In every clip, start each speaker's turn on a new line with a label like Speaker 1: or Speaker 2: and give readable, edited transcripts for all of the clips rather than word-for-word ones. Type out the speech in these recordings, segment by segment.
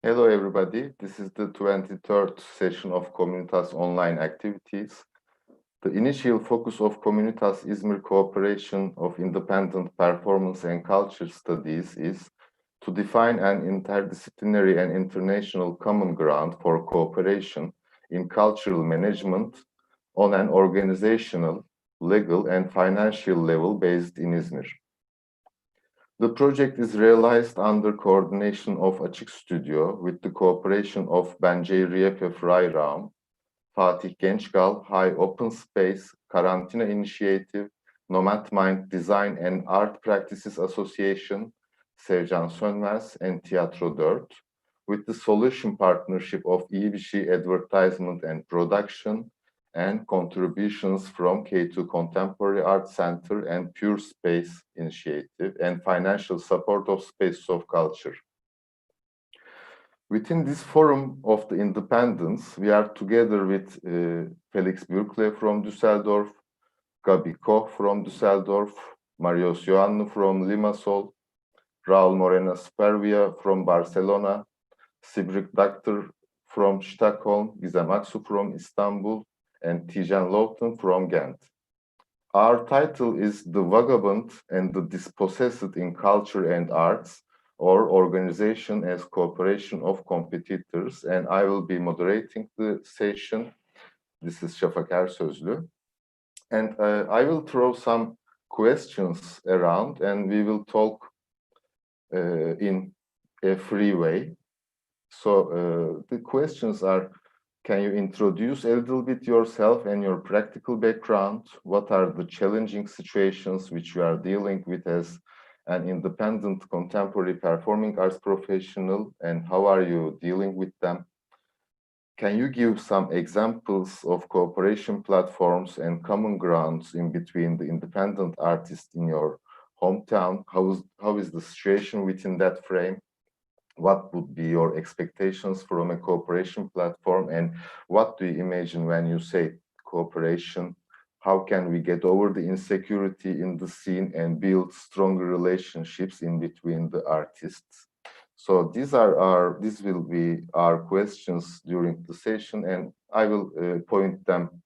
Speaker 1: Hello, everybody. This is the 23rd session of Communitas online activities. The initial focus of Communitas Izmir cooperation of independent performance and culture studies is to define an interdisciplinary and international common ground for cooperation in cultural management on an organizational, legal, and financial level based in Izmir. The project is realized under coordination of Açık Studio with the cooperation of Bence Riyefef Raum, Fatih Gençkal, High Open Space, Karantina Initiative, Nomad Mind Design and Art Practices Association, Sevcan Sönmez, and Tiyatro 4, with the solution partnership of İyi Advertisement and Production, and contributions from K2 Contemporary Art Center and Pure Space Initiative, and financial support of Spaces of Culture. Within this forum of the independence, we are together with Felix Burkle from Düsseldorf, Gabi Koch from Düsseldorf, Ioannou from Limassol, Raul Morena Supervia from Barcelona, Sybrig Dokter from Stockholm, Gizem Aksu from Istanbul, and Tijen from Ghent. Our title is The Vagabond and the Dispossessed in Culture and Arts, or Organization as Cooperation of Competitors, and I will be moderating the session. This is Şafak Ersözlü. And I will throw some questions around, and we will talk in a free way. So the questions are, can you introduce a little bit yourself and your practical background? What are the challenging situations which you are dealing with as an independent contemporary performing arts professional, and how are you dealing with them? Can you give some examples of cooperation platforms and common grounds in between the independent artists in your hometown? How is the situation within that frame? What would be your expectations from a cooperation platform, and what do you imagine when you say cooperation? How can we get over the insecurity in the scene and build stronger relationships in between the artists? So these will be our questions during the session, and I will point them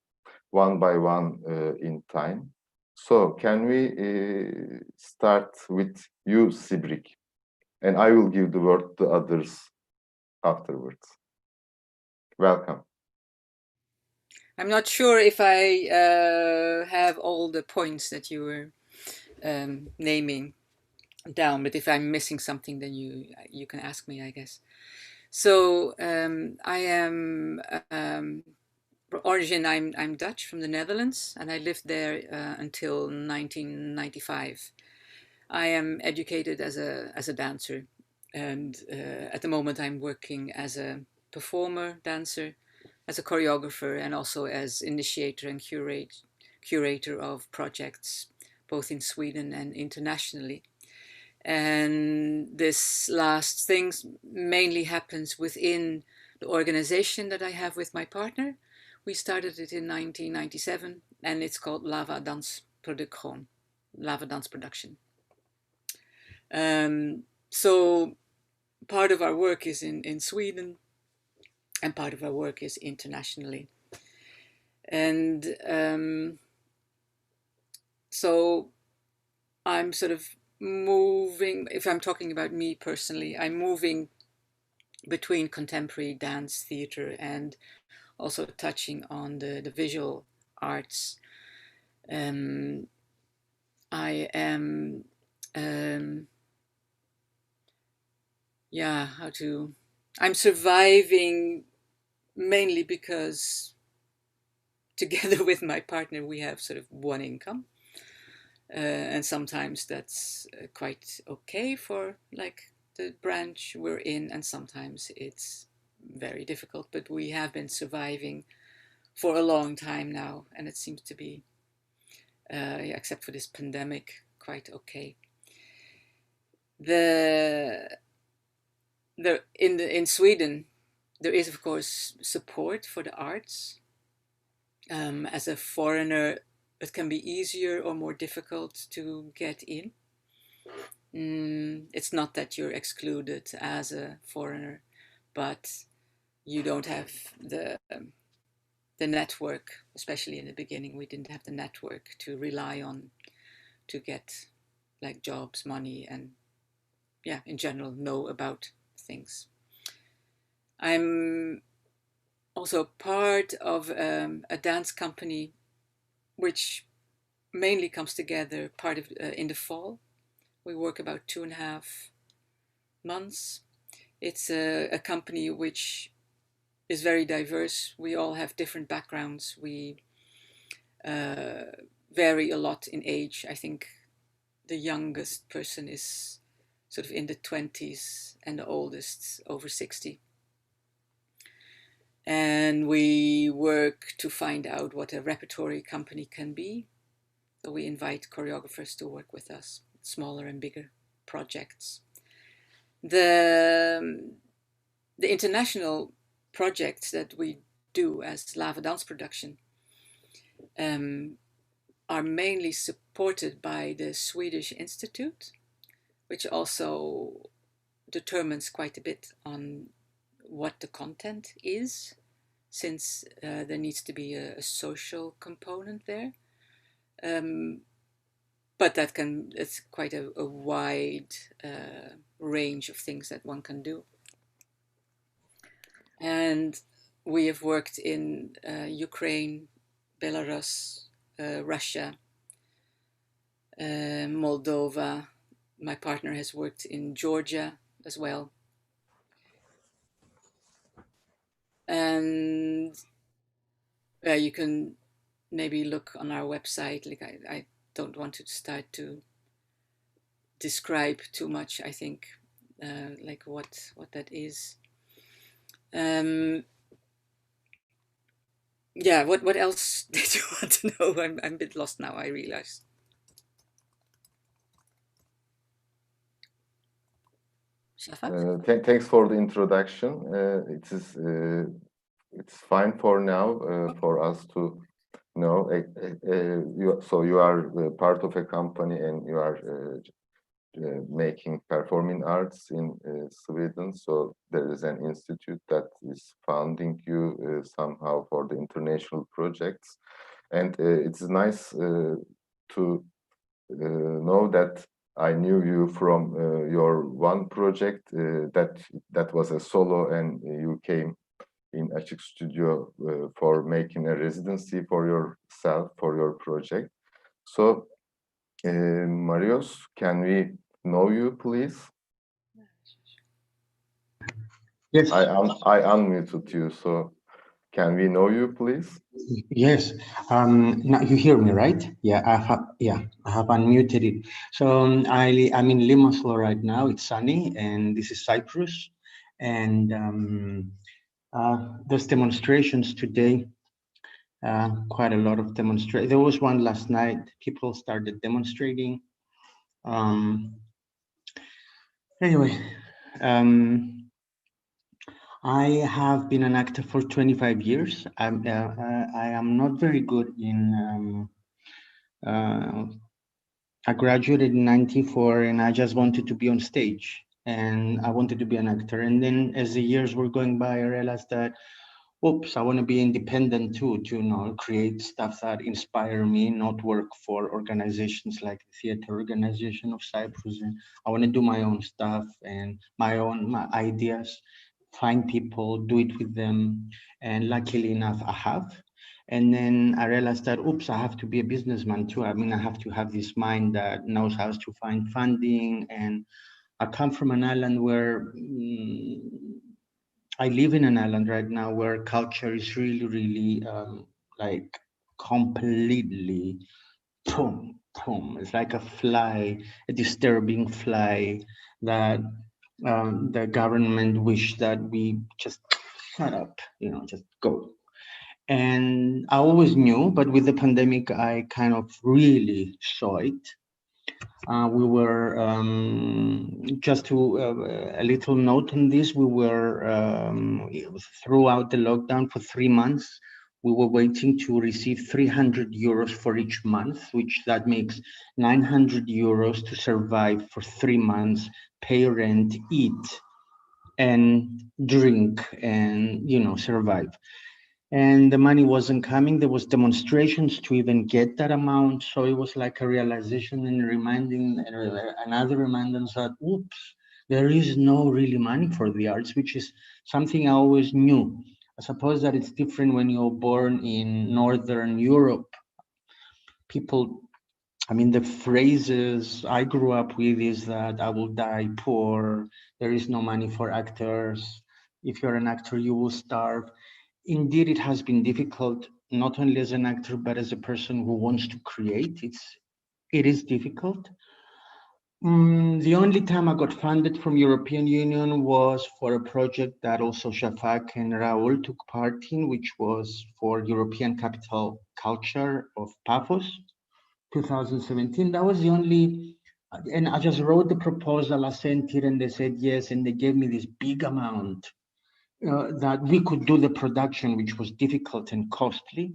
Speaker 1: one by one in time. So can we start with you, Sybrig? And I will give the word to others afterwards. Welcome.
Speaker 2: I'm not sure if I have all the points that you were naming down, but if I'm missing something, then you can ask me, I guess. So I am origin. I'm Dutch from the Netherlands, and I lived there until 1995. I am educated as a dancer, and at the moment I'm working as a performer, dancer, as a choreographer, and also as initiator and curator of projects, both in Sweden and internationally. And this last thing mainly happens within the organization that I have with my partner. We started it in 1997, and it's called Lava Dans Production. Lava Dance Production. So part of our work is in Sweden, and part of our work is internationally. And so I'm sort of moving, if I'm talking about me personally, I'm moving between contemporary dance, theater, and also touching on the visual arts. I am, I'm surviving mainly because together with my partner, we have sort of one income. And sometimes that's quite okay for like the branch we're in, and sometimes it's very difficult, but we have been surviving for a long time now, and it seems to be, except for this pandemic, quite okay. In Sweden, there is of course support for the arts. As a foreigner, it can be easier or more difficult to get in. It's not that you're excluded as a foreigner, but you don't have the network, especially in the beginning. We didn't have the network to rely on to get like jobs, money, and yeah, in general, know about things. I'm also part of a dance company which mainly comes together in the fall. We work about 2.5 months. It's a company which is very diverse. We all have different backgrounds. We vary a lot in age. I think the youngest person is sort of in the 20s and the oldest over 60. And we work to find out what a repertory company can be. So we invite choreographers to work with us, smaller and bigger projects. The international projects that we do as Lava Dance Production are mainly supported by the Swedish Institute, which also determines quite a bit on what the content is, since there needs to be a social component there. But it's quite a wide range of things that one can do. And we have worked in Ukraine, Belarus, Russia, Moldova. My partner has worked in Georgia as well. And you can maybe look on our website. Like I don't want to start to describe too much, I think, like what that is. Yeah, what else did you want to know? I'm a bit lost now, I realize.
Speaker 1: Thanks for the introduction. It's fine for now for us to know. So you are part of a company and you are making performing arts in Sweden. So there is an institute that is funding you somehow for the international projects, and it's nice to know that I knew you from your one project that was a solo, and you came in Açık Studio for making a residency for yourself for your project. So, Marios, can we know you, please?
Speaker 3: Yes.
Speaker 1: I unmuted you, so can we know you, please?
Speaker 3: Yes. Now you hear me, right? Yeah, I have unmuted it. So I'm in Limassol right now. It's sunny, and this is Cyprus, and there's demonstrations today. Quite a lot of demonstrations. There was one last night. People started demonstrating. Anyway, I have been an actor for 25 years. I am not very good in. I graduated in '94, and I just wanted to be on stage, and I wanted to be an actor. And then, as the years were going by, I realized that, oops, I want to be independent too, to create stuff that inspire me, not work for organizations like the Theater Organization of Cyprus. And I want to do my own stuff and my ideas. Find people, do it with them, and luckily enough, I have. And then I realized that, oops, I have to be a businessman too. I mean, I have to have this mind that knows how to find funding. And I come from an island where I live in an island right now where culture is really, really like completely boom, boom. It's like a fly, a disturbing fly that the government wish that we just shut up, just go. And I always knew, but with the pandemic, I kind of really saw it. We were, just to a little note on this, we were, throughout the lockdown for 3 months, we were waiting to receive 300 euros for each month, which that makes 900 euros to survive for 3 months, pay rent, eat. and drink and, you know, survive. And the money wasn't coming. There was demonstrations to even get that amount. So it was like a realization and reminding, another remindance that, oops, there is no really money for the arts, which is something I always knew. I suppose that it's different when you're born in Northern Europe. People, I mean, the phrases I grew up with is that I will die poor, there is no money for actors, if you're an actor, you will starve. Indeed, it has been difficult, not only as an actor, but as a person who wants to create. It is difficult. The only time I got funded from European Union was for a project that also Shafak and Raul took part in, which was for European Capital Culture of Paphos, 2017. That was the only, and I just wrote the proposal, I sent it, and they said yes, and they gave me this big amount that we could do the production, which was difficult and costly.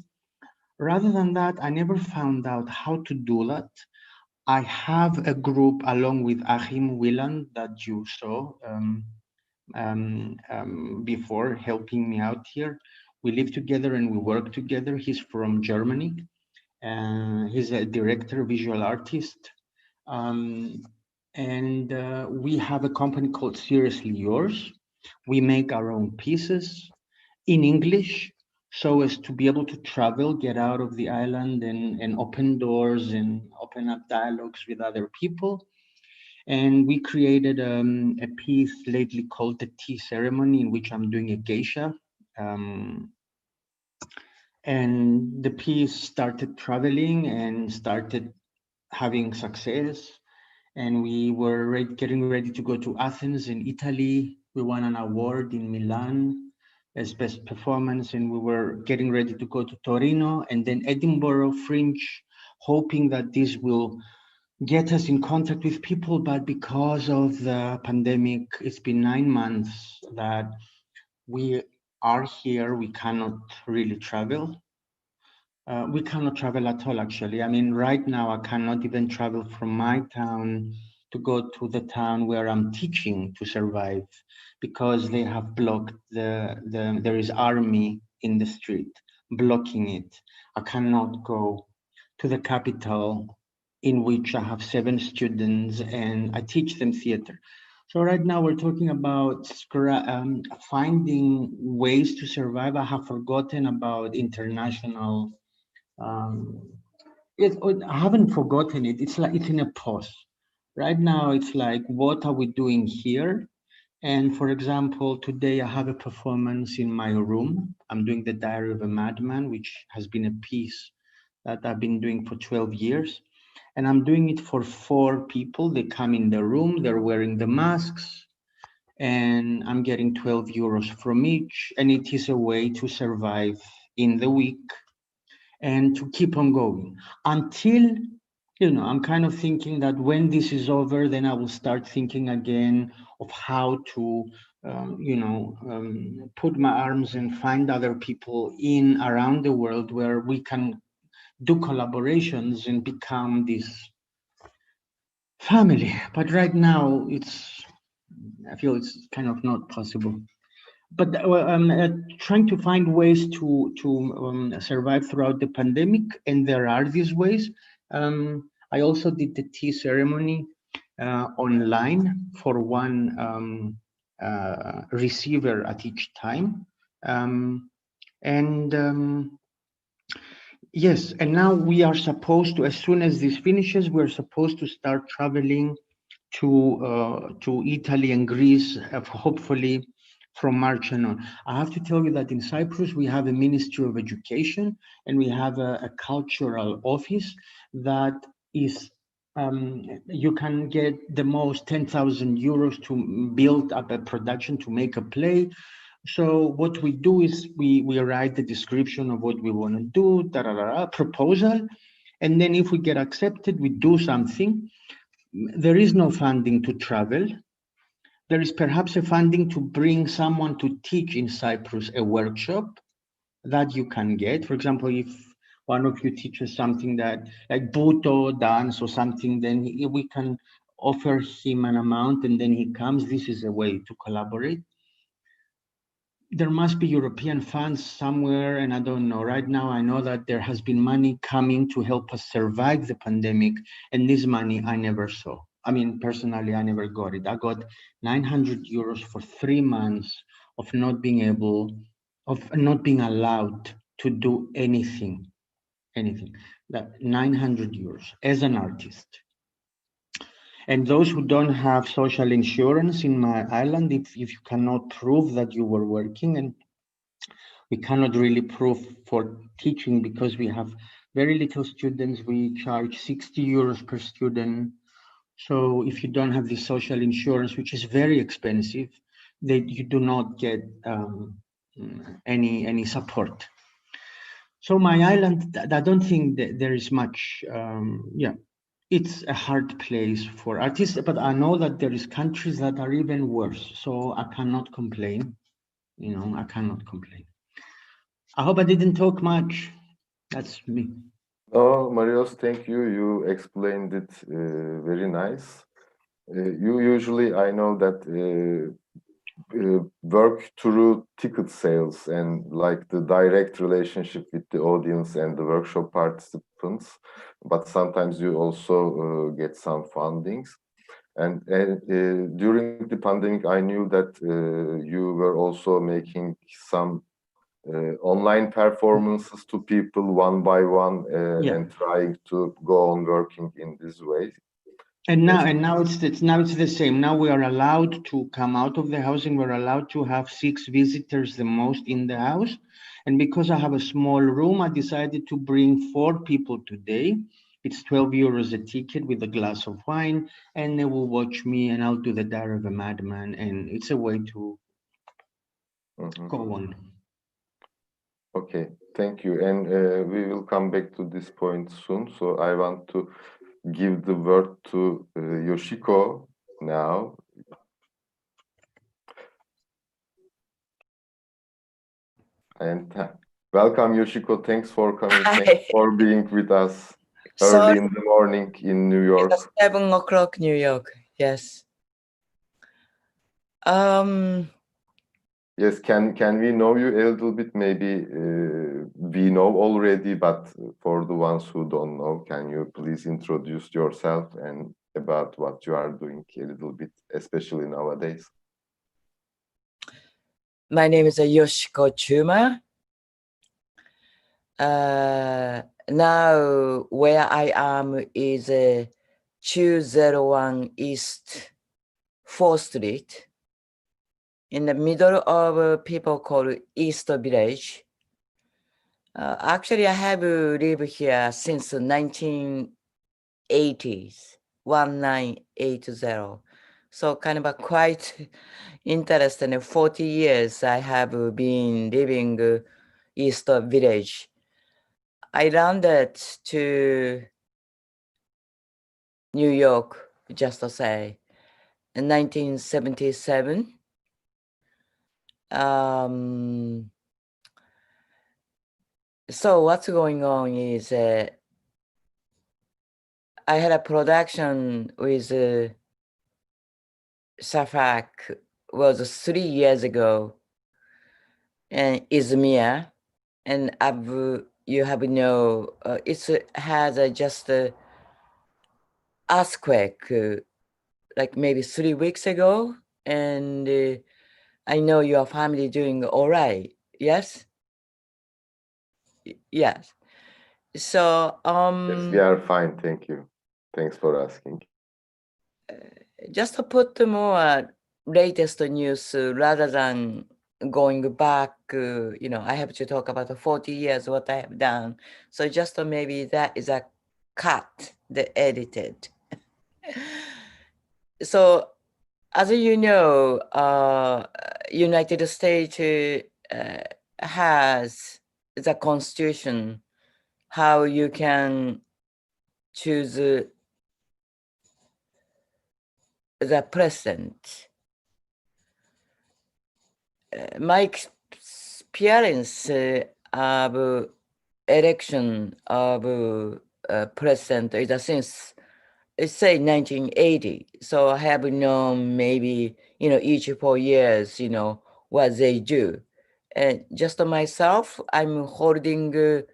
Speaker 3: Rather than that, I never found out how to do that. I have a group along with Achim Wieland that you saw before, helping me out here. We live together and we work together. He's from Germany. He's a director, visual artist. We have a company called Seriously Yours. We make our own pieces in English so as to be able to travel, get out of the island and open doors and open up dialogues with other people. And we created a piece lately called The Tea Ceremony, in which I'm doing a geisha. And the piece started traveling and started having success. And we were getting ready to go to Athens in Italy. We won an award in Milan as best performance, and we were getting ready to go to Torino and then Edinburgh Fringe, hoping that this will get us in contact with people. But because of the pandemic, it's been 9 months that we are here. We cannot really travel. We cannot travel at all, actually. I mean, right now, I cannot even travel from my town to go to the town where I'm teaching to survive, because they have blocked there is army in the street blocking it. I cannot go to the capital, in which I have 7 students and I teach them theater. So right now we're talking about finding ways to survive. I have forgotten about international. I haven't forgotten it. It's like it's in a pause. Right now, it's like, what are we doing here? And for example, today I have a performance in my room. I'm doing The Diary of a Madman, which has been a piece that I've been doing for 12 years. And I'm doing it for 4 people. They come in the room, they're wearing the masks, and I'm getting 12 euros from each. And it is a way to survive in the week and to keep on going until, you know, I'm kind of thinking that when this is over, then I will start thinking again of how to, put my arms and find other people in around the world where we can do collaborations and become this family. But right now, I feel it's kind of not possible. But I'm trying to find ways to survive throughout the pandemic, and there are these ways. I also did the tea ceremony online for one receiver at each time. Yes, and now we are supposed to, as soon as this finishes, we're supposed to start traveling to Italy and Greece, hopefully from March and on. I have to tell you that in Cyprus, we have a Ministry of Education and we have a cultural office that is, you can get the most 10,000 euros to build up a production, to make a play. So what we do is we write the description of what we want to do, proposal, and then if we get accepted, we do something. There is no funding to travel. There is perhaps a funding to bring someone to teach in Cyprus a workshop that you can get. For example, if one of you teaches something that like Buto dance or something, then we can offer him an amount and then he comes. This is a way to collaborate. there must be European funds somewhere, and I don't know. Right now, I know that there has been money coming to help us survive the pandemic, and this money I never saw. I mean, personally, I never got it. I got 900 euros for 3 months of not being allowed to do anything. That 900 euros as an artist. And those who don't have social insurance in my island, if you cannot prove that you were working, and we cannot really prove for teaching because we have very little students, we charge 60 euros per student. So if you don't have the social insurance, which is very expensive, you do not get any support. So my island, I don't think that there is much, it's a hard place for artists, but I know that there is countries that are even worse. So I cannot complain, I cannot complain. I hope I didn't talk much. That's me.
Speaker 1: Oh, Marios, thank you. You explained it very nice. You usually, I know that work through ticket sales and like the direct relationship with the audience and the workshop participants, but sometimes you also get some fundings. And during the pandemic, I knew that you were also making some online performances to people one by one and trying to go on working in this way.
Speaker 3: And now it's the same. Now we are allowed to come out of the house and we're allowed to have 6 visitors the most in the house. And because I have a small room, I decided to bring 4 people today. It's 12 euros a ticket with a glass of wine, and they will watch me and I'll do the Diary of a Madman. And it's a way to go on.
Speaker 1: Okay, thank you. And we will come back to this point soon. So I want to give the word to Yoshiko now. And welcome, Yoshiko. Thanks for coming. Thanks for being with us early in the morning in New York.
Speaker 4: 7 o'clock New York, yes.
Speaker 1: Yes, can we know you a little bit? Maybe we know already, but for the ones who don't know, can you please introduce yourself and about what you are doing a little bit, especially nowadays?
Speaker 4: My name is Yoshiko Chuma. Now where I am is 201 East 4th Street. In the middle of people called East Village. Actually, I have lived here since the 1980s, 1980. So kind of a quite interesting. 40 years I have been living East Village. I landed to New York, just to say, in 1977. So what's going on is I had a production with Safak was 3 years ago in Izmir, and you have it has just a earthquake like maybe 3 weeks ago, and I know your family doing all right. Yes. Yes. So
Speaker 1: yes, we are fine, thank you. Thanks for asking.
Speaker 4: Just to put more latest news rather than going back, I have to talk about the 40 years what I have done. So just maybe that is a cut, the edited. So as you know, United States has the constitution, how you can choose the president. My experience of election of president is since, let's say, 1980. So I have known maybe, each 4 years, what they do. Just myself, I'm holding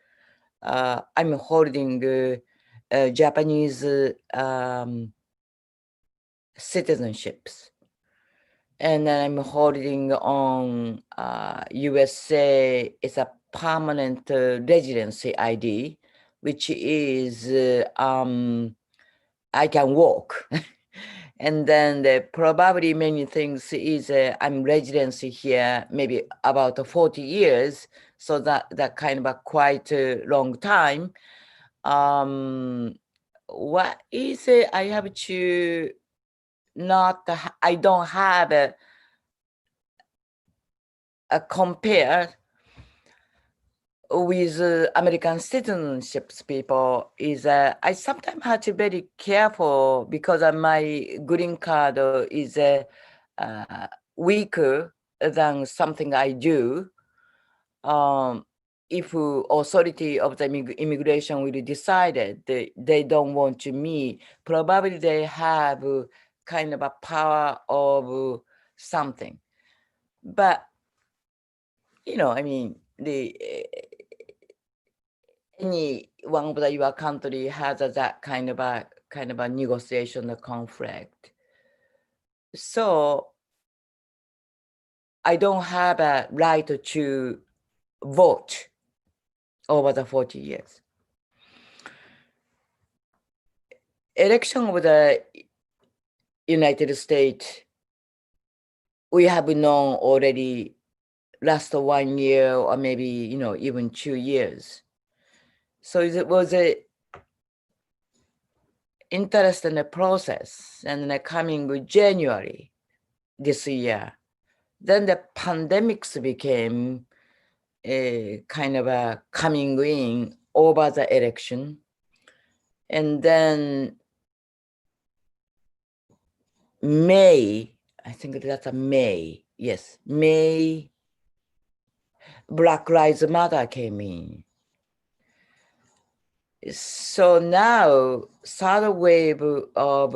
Speaker 4: Japanese citizenships, and then I'm holding on USA. It's a permanent residency ID, which is I can walk. And then probably many things is I'm residency here maybe about 40 years, so that kind of a quite long time. What is I have to not I don't have a compare with American citizenships people is I sometimes have to be very careful because my green card is weaker than something I do. If authority of the immigration will decide they don't want to me, probably they have kind of a power of something. But I mean, any one of your country has that kind of a negotiation, a conflict. So I don't have a right to vote over the 40 years. Election of the United States, we have known already last 1 year or maybe, even 2 years. So it was a interesting process. And then coming January this year, then the pandemics became a kind of a coming in over the election. And then May, I think that's a May, yes, May, Black Lives Matter came in. So now, third wave of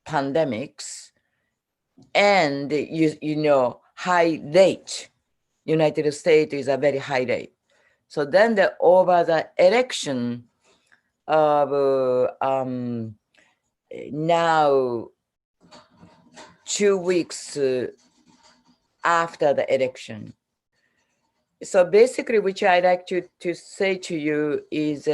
Speaker 4: pandemics and high rate. United States is a very high rate. So then over the election of now 2 weeks after the election. So basically, which I like to say to you is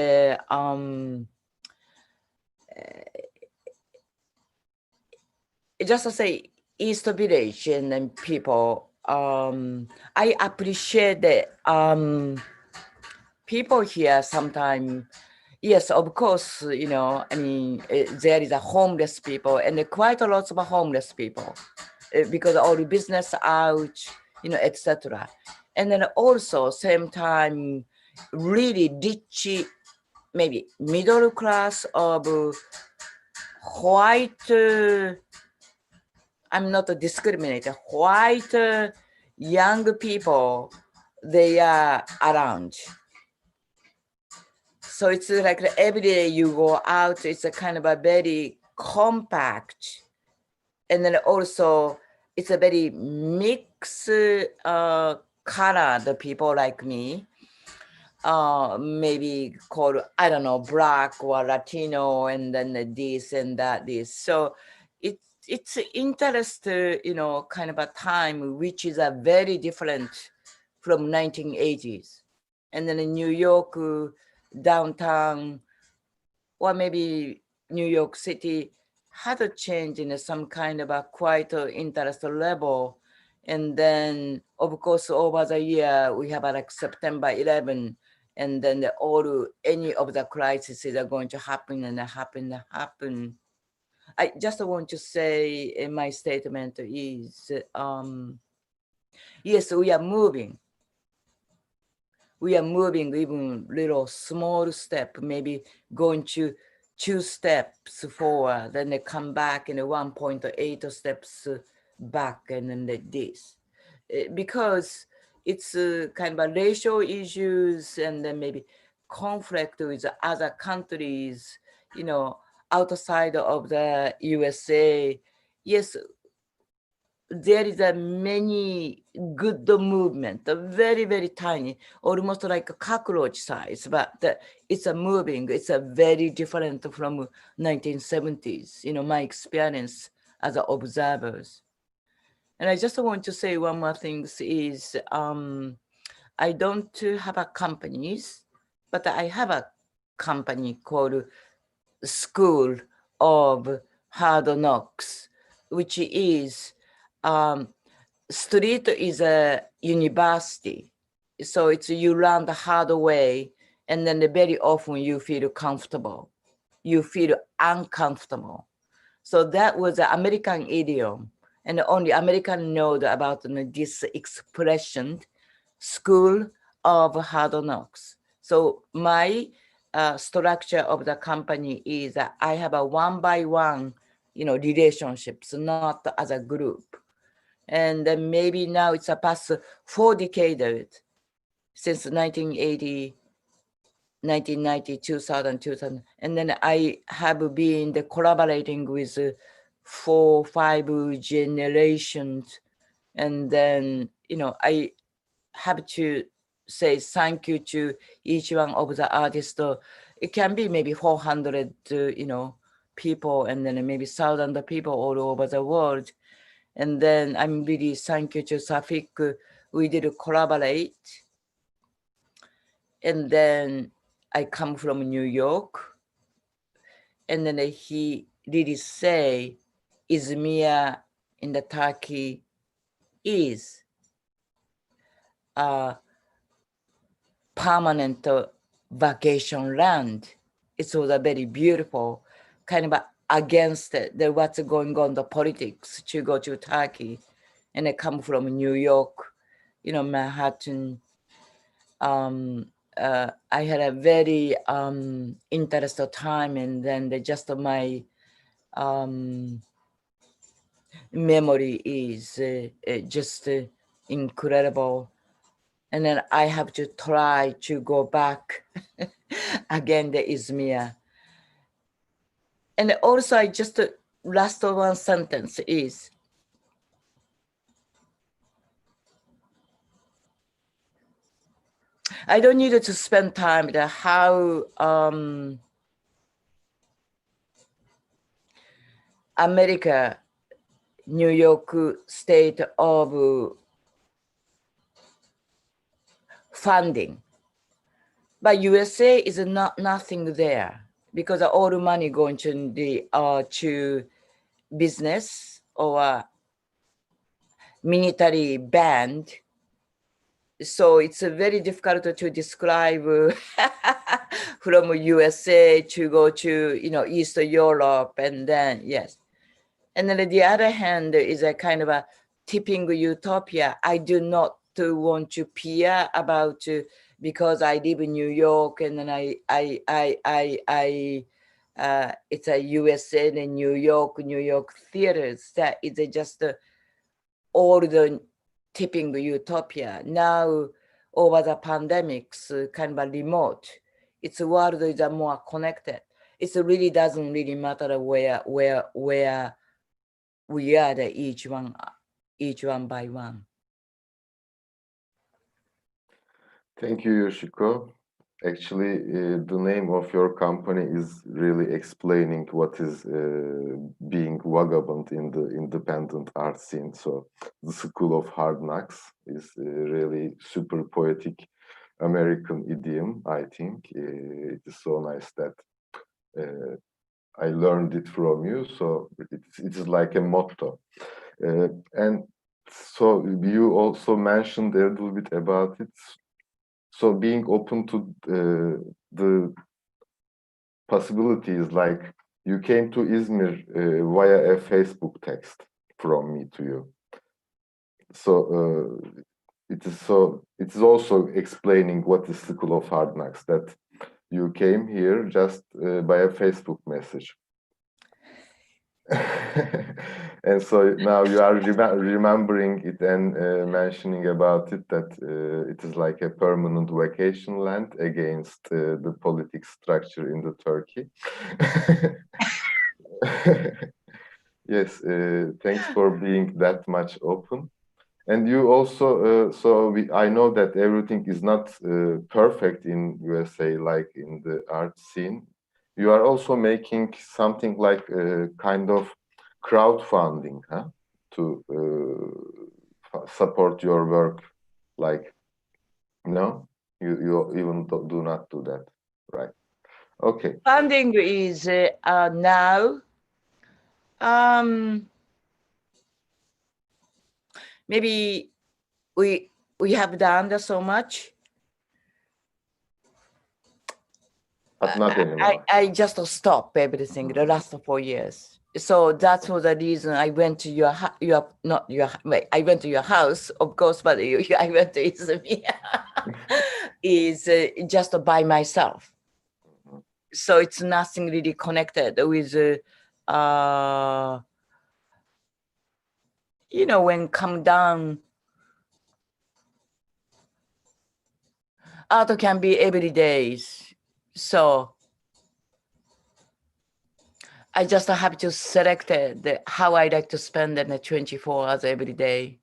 Speaker 4: just to say East Village and then people, I appreciate that people here sometimes, yes, of course, there is a homeless people and quite a lot of homeless people because all the business out, etc. And then also same time, really rich, maybe middle class of white, I'm not a discriminator, white young people, they are around. So it's like every day you go out, it's a kind of a very compact. And then also it's a very mixed color, the people like me, maybe called, I don't know, Black or Latino, and then this and that, this. So it's interest, kind of a time which is a very different from 1980s. And then in New York, downtown, or maybe New York City had a change in some kind of a quite interest level. And then, of course, over the year, we have like September 11, and then any of the crises are going to happen and happen. I just want to say in my statement is, yes, we are moving. We are moving even little small step, maybe going to 2 steps forward, then they come back in 1.8 steps back, and then this. Because it's kind of a racial issues and then maybe conflict with other countries, outside of the USA. Yes, there is a many good movement, very, very tiny, almost like a cockroach size, but it's a moving, it's a very different from 1970s, my experience as observers. And I just want to say one more thing is, I don't have a companies, but I have a company called School of Hard Knocks, which is street is a university. So it's you learn the hard way, and then very often you feel comfortable. You feel uncomfortable. So that was an American idiom, and only American know about this expression, School of Hard Knocks. So my structure of the company is that I have a one by one, relationships, not as a group. And then maybe now it's a past 4 decades since 1980, 1990, 2000. And then I have been collaborating with 4, 5 generations. And then, I have to say thank you to each one of the artists. It can be maybe 400, people, and then maybe thousands of people all over the world. And then I'm really thank you to Safik. We did collaborate. And then I come from New York. And then he really say, Izmir in the Turkey is a permanent vacation land. It was a very beautiful, kind of against what's going on, the politics, to go to Turkey. And I come from New York, Manhattan. I had a very interesting time, and then just my memory is just incredible. And then I have to try to go back again to Izmir. And also I just, last one sentence is, I don't need to spend time with how America, New York state of funding. But USA is nothing there, because all the money going to the to business or military band. So it's very difficult to describe from USA to go to East Europe, and then yes. And then the other hand is a kind of a tipping utopia. I do not want to peer about because I live in New York, and then it's a USA and New York theaters. That is just all the tipping utopia. Now over the pandemics, kind of remote, its world is more connected. It really doesn't really matter where we are, each one by one.
Speaker 1: Thank you, Yoshiko. Actually, the name of your company is really explaining what is being Vagabond in the independent art scene. So the School of Hard Knocks is really super poetic American idiom, I think. It is so nice that I learned it from you. So it is like a motto. And so you also mentioned a little bit about it. So being open to the possibilities, like you came to Izmir via a Facebook text from me to you. So it is also explaining what is School of Hard Knocks, that you came here just by a Facebook message. And so now you are remembering it and mentioning about it, that it is like a permanent vacation land against the political structure in the Turkey. Yes, thanks for being that much open. And you also, I know that everything is not perfect in USA, like in the art scene. You are also making something like kind of crowdfunding, huh? To support your work, like, no? You even do not do that, right? Okay.
Speaker 4: Funding is now maybe we have done so much.
Speaker 1: But not anymore.
Speaker 4: I just stop everything the last 4 years. So that's for the reason I went to I went to your house, of course, but I went to Izmir is just by myself. So it's nothing really connected with, when come down, art can be every day. So I just have to select how I like to spend the 24 hours every day.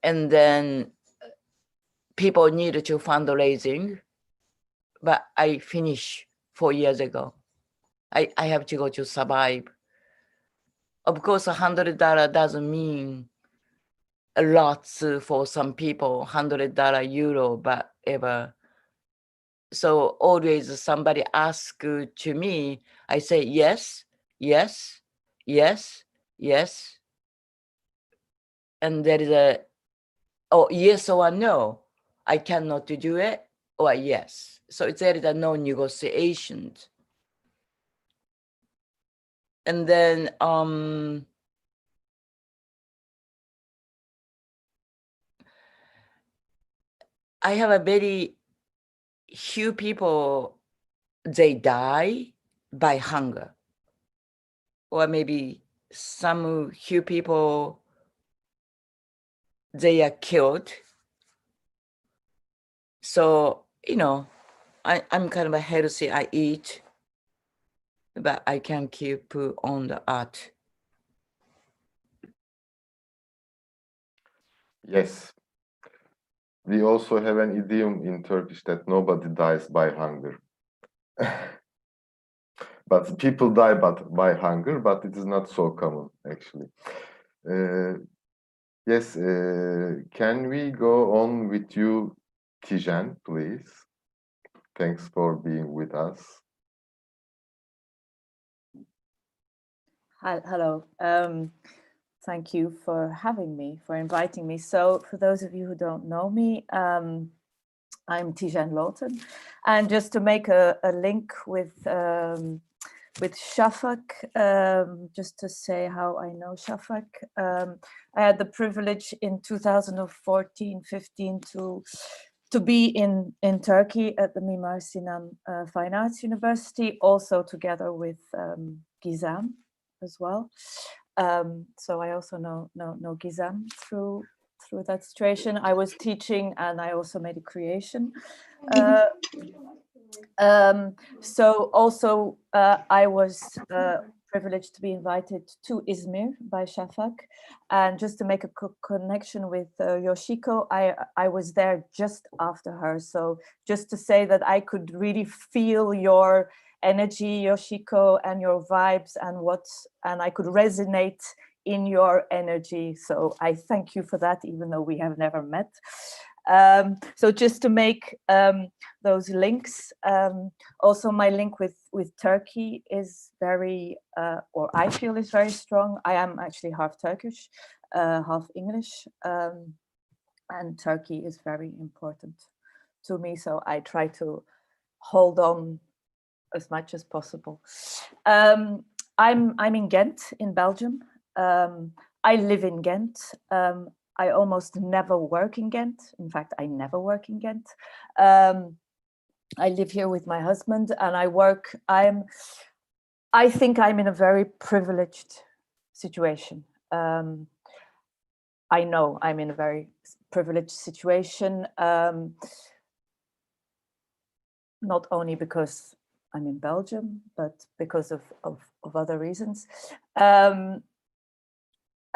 Speaker 4: And then people need to fundraising, but I finished 4 years ago. I have to go to survive. Of course, $100 doesn't mean a lot for some people, $100 euro, but ever. So always somebody asks to me, I say yes, yes, yes, yes. And there is yes or no, I cannot do it, or yes. So there is no negotiations. And then I have a very few people, they die by hunger. Or maybe some few people, they are killed. So, I'm kind of a healthy, I eat, but I can keep on the art.
Speaker 1: Yes. We also have an idiom in Turkish that nobody dies by hunger. But people die by hunger, but it is not so common, actually. Yes, can we go on with you, Tijen, please? Thanks for being with us.
Speaker 5: Hi, hello. Thank you for having me, for inviting me. So for those of you who don't know me, I'm Tijen Lawton. And just to make a link with Shafak, just to say how I know Shafak. I had the privilege in 2014-15 to be in Turkey at the Mimar Sinan Fine Arts University, also together with Gizem as well. So I also know Gizem through that situation. I was teaching and I also made a creation. So also I was privileged to be invited to Izmir by Shafak, and just to make a connection with Yoshiko, I was there just after her. So just to say that I could really feel your energy, Yoshiko, and your vibes, and I could resonate in your energy. So I thank you for that, even though we have never met. So just to make those links, also my link with Turkey is very, or I feel is very strong. I am actually half Turkish, half English, and Turkey is very important to me. So I try to hold on as much as possible. I'm in Ghent in Belgium. I live in Ghent. I almost never work in Ghent. In fact, I never work in Ghent. I live here with my husband and I work. I think I'm in a very privileged situation. I know I'm in a very privileged situation, not only because I'm in Belgium, but because of other reasons.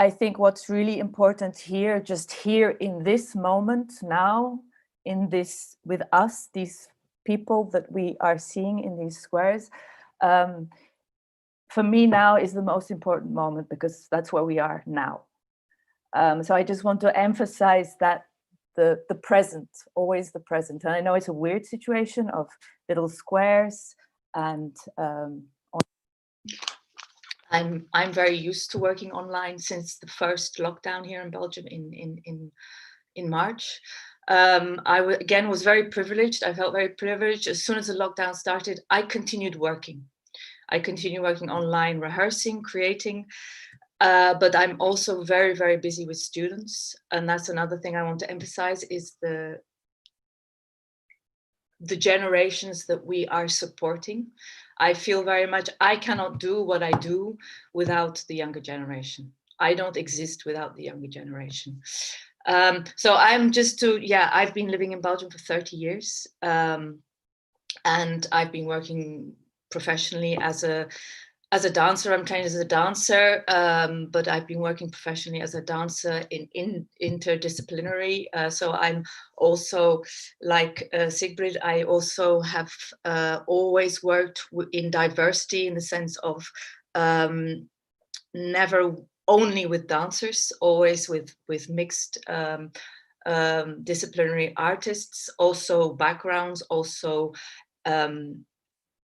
Speaker 5: I think what's really important here, just here in this moment now, in this, with us, these people that we are seeing in these squares, for me now is the most important moment, because that's where we are now. So I just want to emphasize that the present, always the present. And I know it's a weird situation of little squares and
Speaker 6: I'm very used to working online since the first lockdown here in Belgium in March. I again was very privileged. I felt very privileged. As soon as the lockdown started, I continued working. I continued working online, rehearsing, creating. But I'm also very, very busy with students. And that's another thing I want to emphasize is the generations that we are supporting. I feel very much, I cannot do what I do without the younger generation. I don't exist without the younger generation. So I'm just I've been living in Belgium for 30 years. And I've been working professionally as a dancer. I'm trained as a dancer, but I've been working professionally as a dancer in interdisciplinary. So I'm also, like Sybrig, I also have always worked in diversity, in the sense of never only with dancers, always with mixed disciplinary artists, also backgrounds, also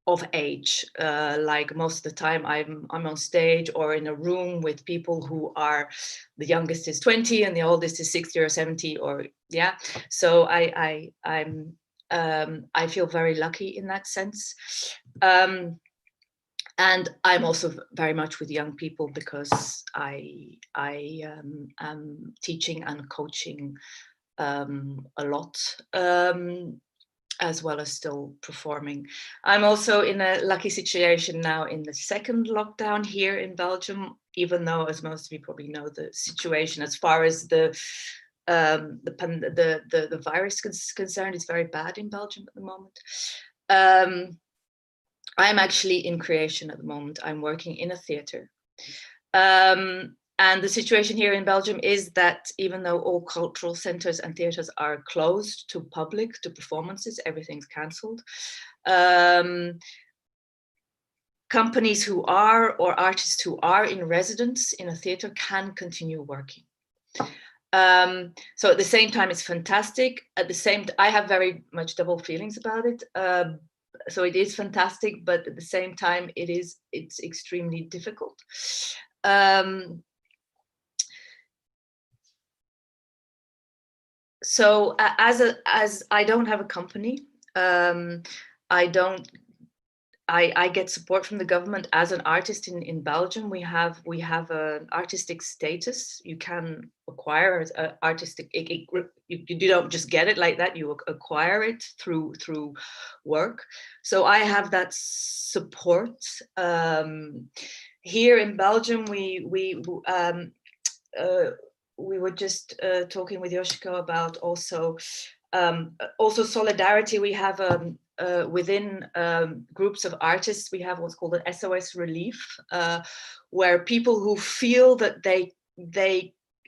Speaker 6: of age. Like most of the time I'm on stage or in a room with people who are, the youngest is 20 and the oldest is 60 or 70, or yeah. So I feel very lucky in that sense. And I'm also very much with young people, because I am teaching and coaching a lot, as well as still performing. I'm also in a lucky situation now in the second lockdown here in Belgium, even though, as most of you probably know, the situation as far as the virus is concerned is very bad in Belgium at the moment. I'm actually in creation at the moment. I'm working in a theater. And the situation here in Belgium is that even though all cultural centers and theaters are closed to public, to performances, everything's cancelled. Companies who are, or artists who are in residence in a theater can continue working. So at the same time, it's fantastic. At the same time, I have very much double feelings about it. So it is fantastic, but at the same time, it's extremely difficult. So as I don't have a company, I get support from the government as an artist in Belgium. We have an artistic status. You can acquire an artistic. You don't just get it like that. You acquire it through work. So I have that support. Here in Belgium, we were just talking with Yoshiko about also solidarity. We have within groups of artists, we have what's called an SOS relief, where people who feel that they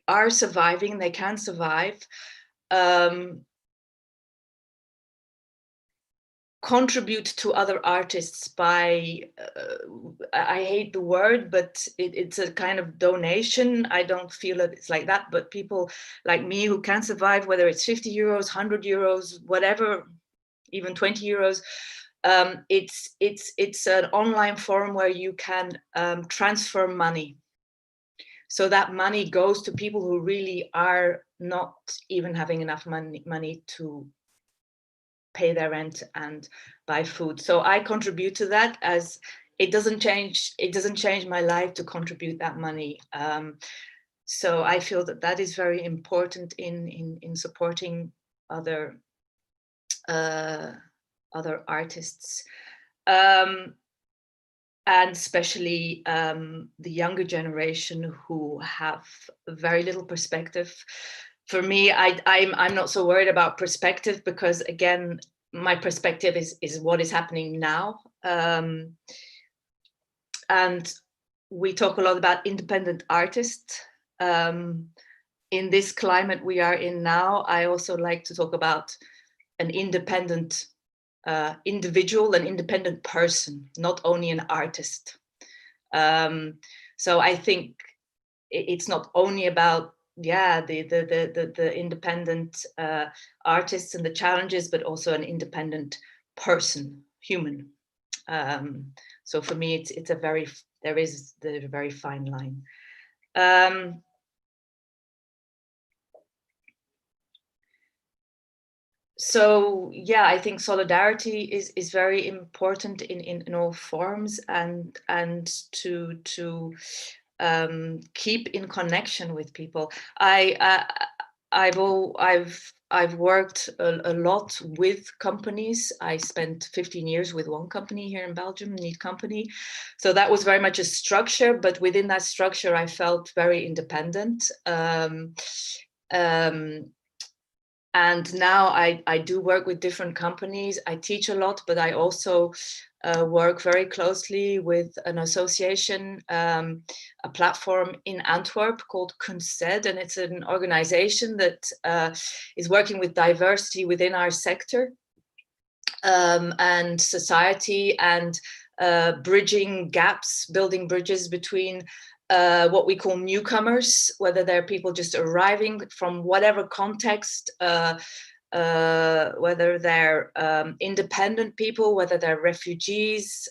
Speaker 6: are surviving, they can survive, contribute to other artists by, I hate the word, but it's a kind of donation. I don't feel that it's like that, but people like me who can survive, whether it's 50 euros, 100 euros, whatever, even 20 euros, it's an online forum where you can transfer money. So that money goes to people who really are not even having enough money to pay their rent and buy food. So I contribute to that, as it doesn't change my life to contribute that money. So I feel that is very important in supporting other artists, and especially the younger generation who have very little perspective. For me, I'm not so worried about perspective, because again, my perspective is what is happening now. And we talk a lot about independent artists. In this climate we are in now, I also like to talk about an independent individual, an independent person, not only an artist. So I think it's not only about the independent artists and the challenges, but also an independent person, human. So for me, there is the very fine line. So yeah, I think solidarity is very important in all forms, and to keep in connection with people. I've worked a lot with companies. I spent 15 years with one company here in Belgium, Neat Company. So that was very much a structure, but within that structure, I felt very independent. And now I do work with different companies. I teach a lot, but I also work very closely with an association, a platform in Antwerp called Kunstzed, and it's an organization that is working with diversity within our sector and society, and bridging gaps, building bridges between what we call newcomers, whether they're people just arriving from whatever context, whether they're independent people, whether they're refugees,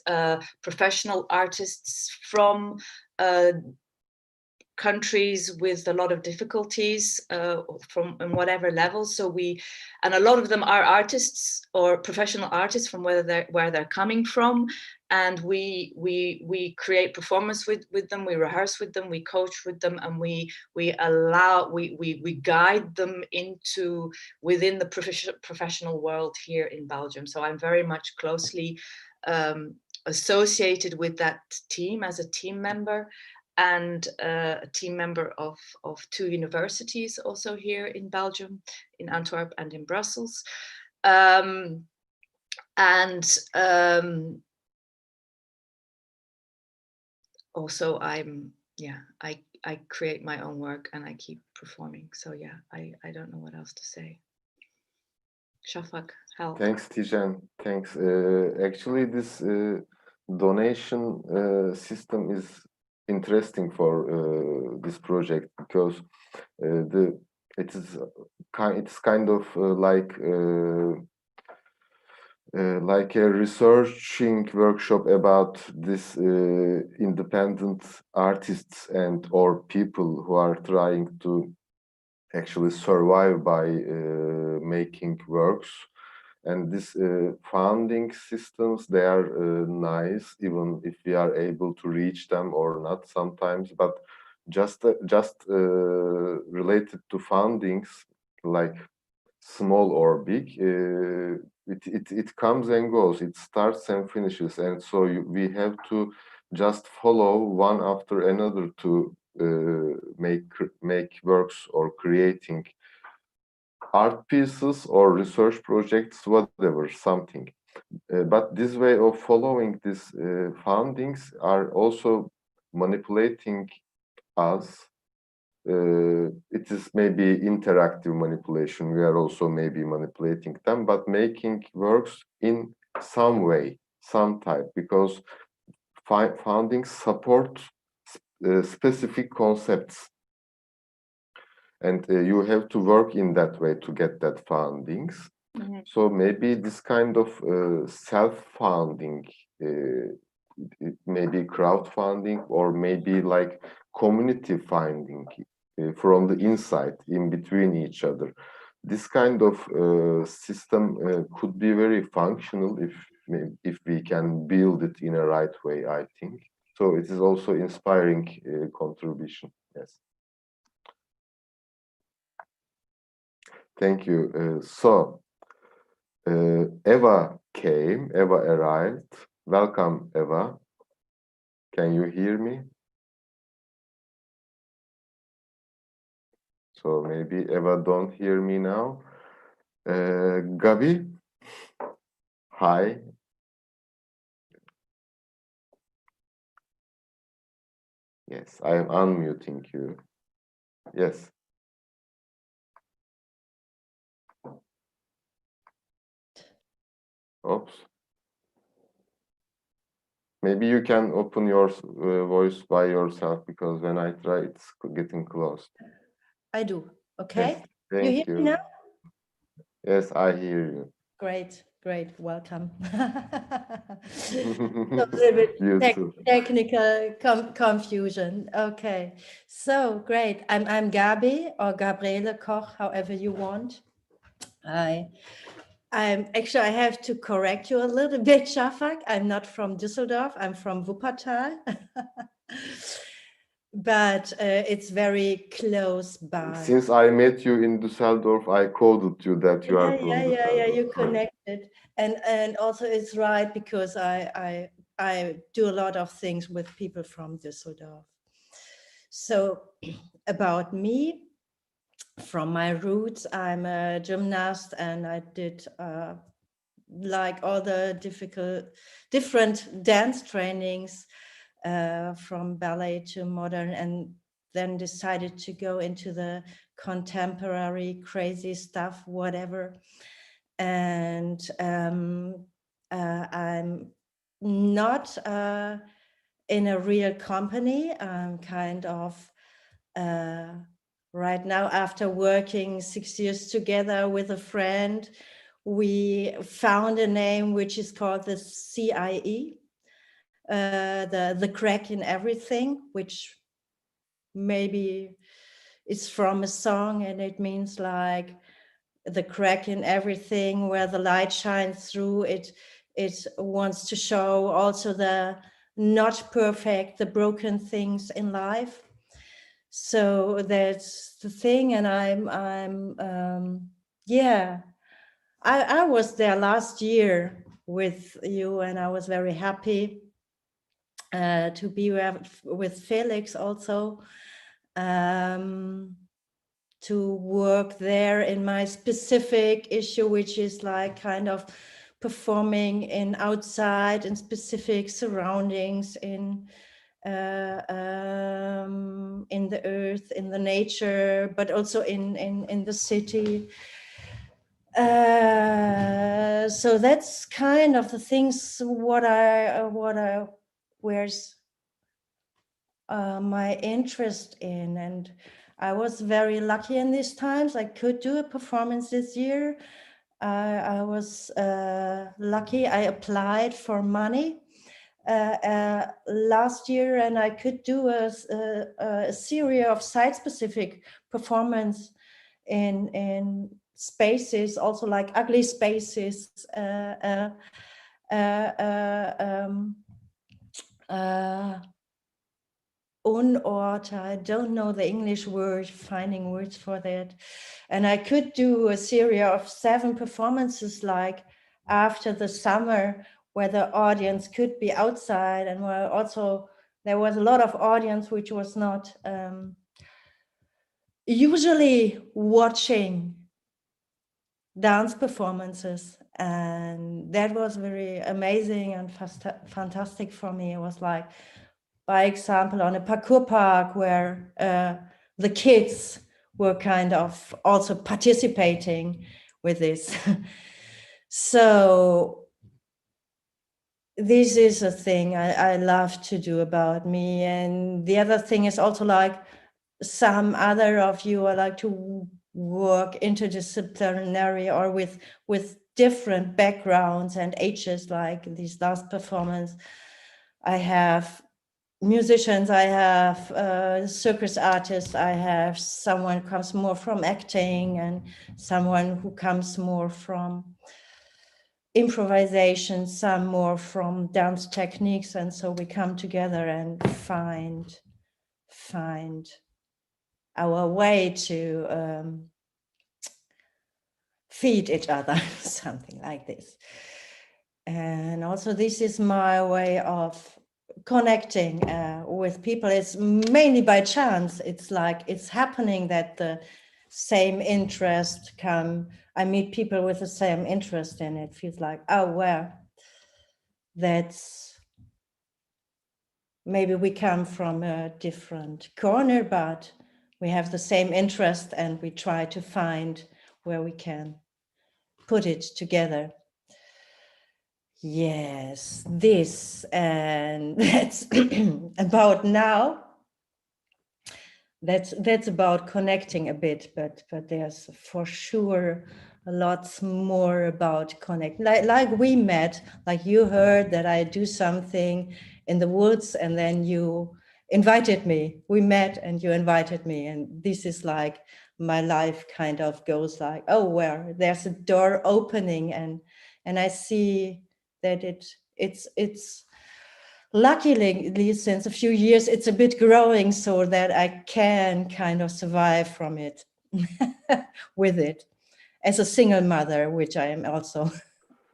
Speaker 6: professional artists from countries with a lot of difficulties from whatever level. So and a lot of them are artists or professional artists from where they're coming from, and we create performance with them, we rehearse with them, we coach with them, and we guide them into within the professional world here in Belgium. So I'm very much closely associated with that team as a team member, and a team member of 2 universities also here in Belgium, in Antwerp and in Brussels. Also I create my own work and I keep performing. So yeah, I don't know what else to say. Shafak, help.
Speaker 1: Thanks, Tijen. Thanks. Actually, this donation system is interesting for this project, because it's kind of like a researching workshop about this independent artists and or people who are trying to actually survive by making works. And these funding systems, they are nice, even if we are able to reach them or not sometimes. But just related to fundings, like small or big, it comes and goes. It starts and finishes, and so we have to just follow one after another to make works or creating art pieces or research projects, whatever, something. But this way of following these fundings are also manipulating us. It is maybe interactive manipulation. We are also maybe manipulating them, but making works in some way, some type, because fundings support specific concepts. And you have to work in that way to get that fundings.
Speaker 6: Mm-hmm.
Speaker 1: So maybe this kind of self-funding, maybe crowdfunding, or maybe like community funding from the inside, in between each other. This kind of system could be very functional if we can build it in a right way, I think. So it is also inspiring contribution. Yes. Thank you. Eva arrived. Welcome, Eva. Can you hear me? So maybe Eva don't hear me now. Gabi, hi. Yes, I am unmuting you. Yes. Oops. Maybe you can open your voice by yourself, because when I try, it's getting closed.
Speaker 7: I do. Okay.
Speaker 1: Yes,
Speaker 7: You
Speaker 1: thank
Speaker 7: hear
Speaker 1: you.
Speaker 7: me now?
Speaker 1: Yes, I hear you.
Speaker 7: Great, great. Welcome. So a little bit
Speaker 1: You too.
Speaker 7: technical confusion. Okay. So great. I'm Gabi, or Gabriele Koch, however you want. I'm actually, I have to correct you a little bit, Shafak. I'm not from Düsseldorf. I'm from Wuppertal. But it's very close by.
Speaker 1: Since I met you in Düsseldorf, I coded you that you are from
Speaker 7: Yeah, you
Speaker 1: Düsseldorf.
Speaker 7: connected. And also it's right, because I do a lot of things with people from Düsseldorf. So about me, from my roots, I'm a gymnast, and I did like all the different dance trainings, from ballet to modern, and then decided to go into the contemporary crazy stuff, whatever. And I'm not in a real company. I'm kind of right now, after working 6 years together with a friend, we found a name which is called the CIE, the crack in everything, which maybe is from a song, and it means like the crack in everything, where the light shines through. It wants to show also the not perfect, the broken things in life. So that's the thing. And I was there last year with you, and I was very happy to be with Felix also, to work there in my specific issue, which is like kind of performing in outside in specific surroundings, in the earth, in the nature, but also in the city. So that's kind of the things where's my interest in. And I was very lucky in these times. I could do a performance this year. I was lucky. I applied for money last year, and I could do a series of site-specific performance in spaces, also like ugly spaces, Unort, I don't know the English word, finding words for that. And I could do a series of 7 performances, like after the summer, where the audience could be outside, and where also there was a lot of audience which was not usually watching dance performances. And that was very amazing and fantastic for me. It was like, by example, on a parkour park, where the kids were kind of also participating with this. So this is a thing I love to do about me. And the other thing is also, like some other of you, I like to work interdisciplinary, or with different backgrounds and ages. Like these last performance, I have musicians, I have circus artists, I have someone who comes more from acting, and someone who comes more from improvisation, some more from dance techniques. And so we come together and find our way to feed each other, something like this. And also this is my way of connecting with people. It's mainly by chance. It's like it's happening that the same interest I meet people with the same interest, and it feels like, oh, well, that's maybe we come from a different corner, but we have the same interest and we try to find where we can put it together. Yes, this, and that's about now. That's about connecting a bit, but there's for sure lots more about connect. Like we met, like you heard that I do something in the woods, and then you invited me. We met and you invited me, and this is like my life kind of goes like, oh, where there's a door opening, and I see that it's luckily since a few years it's a bit growing so that I can kind of survive from it with it as a single mother, which I am also.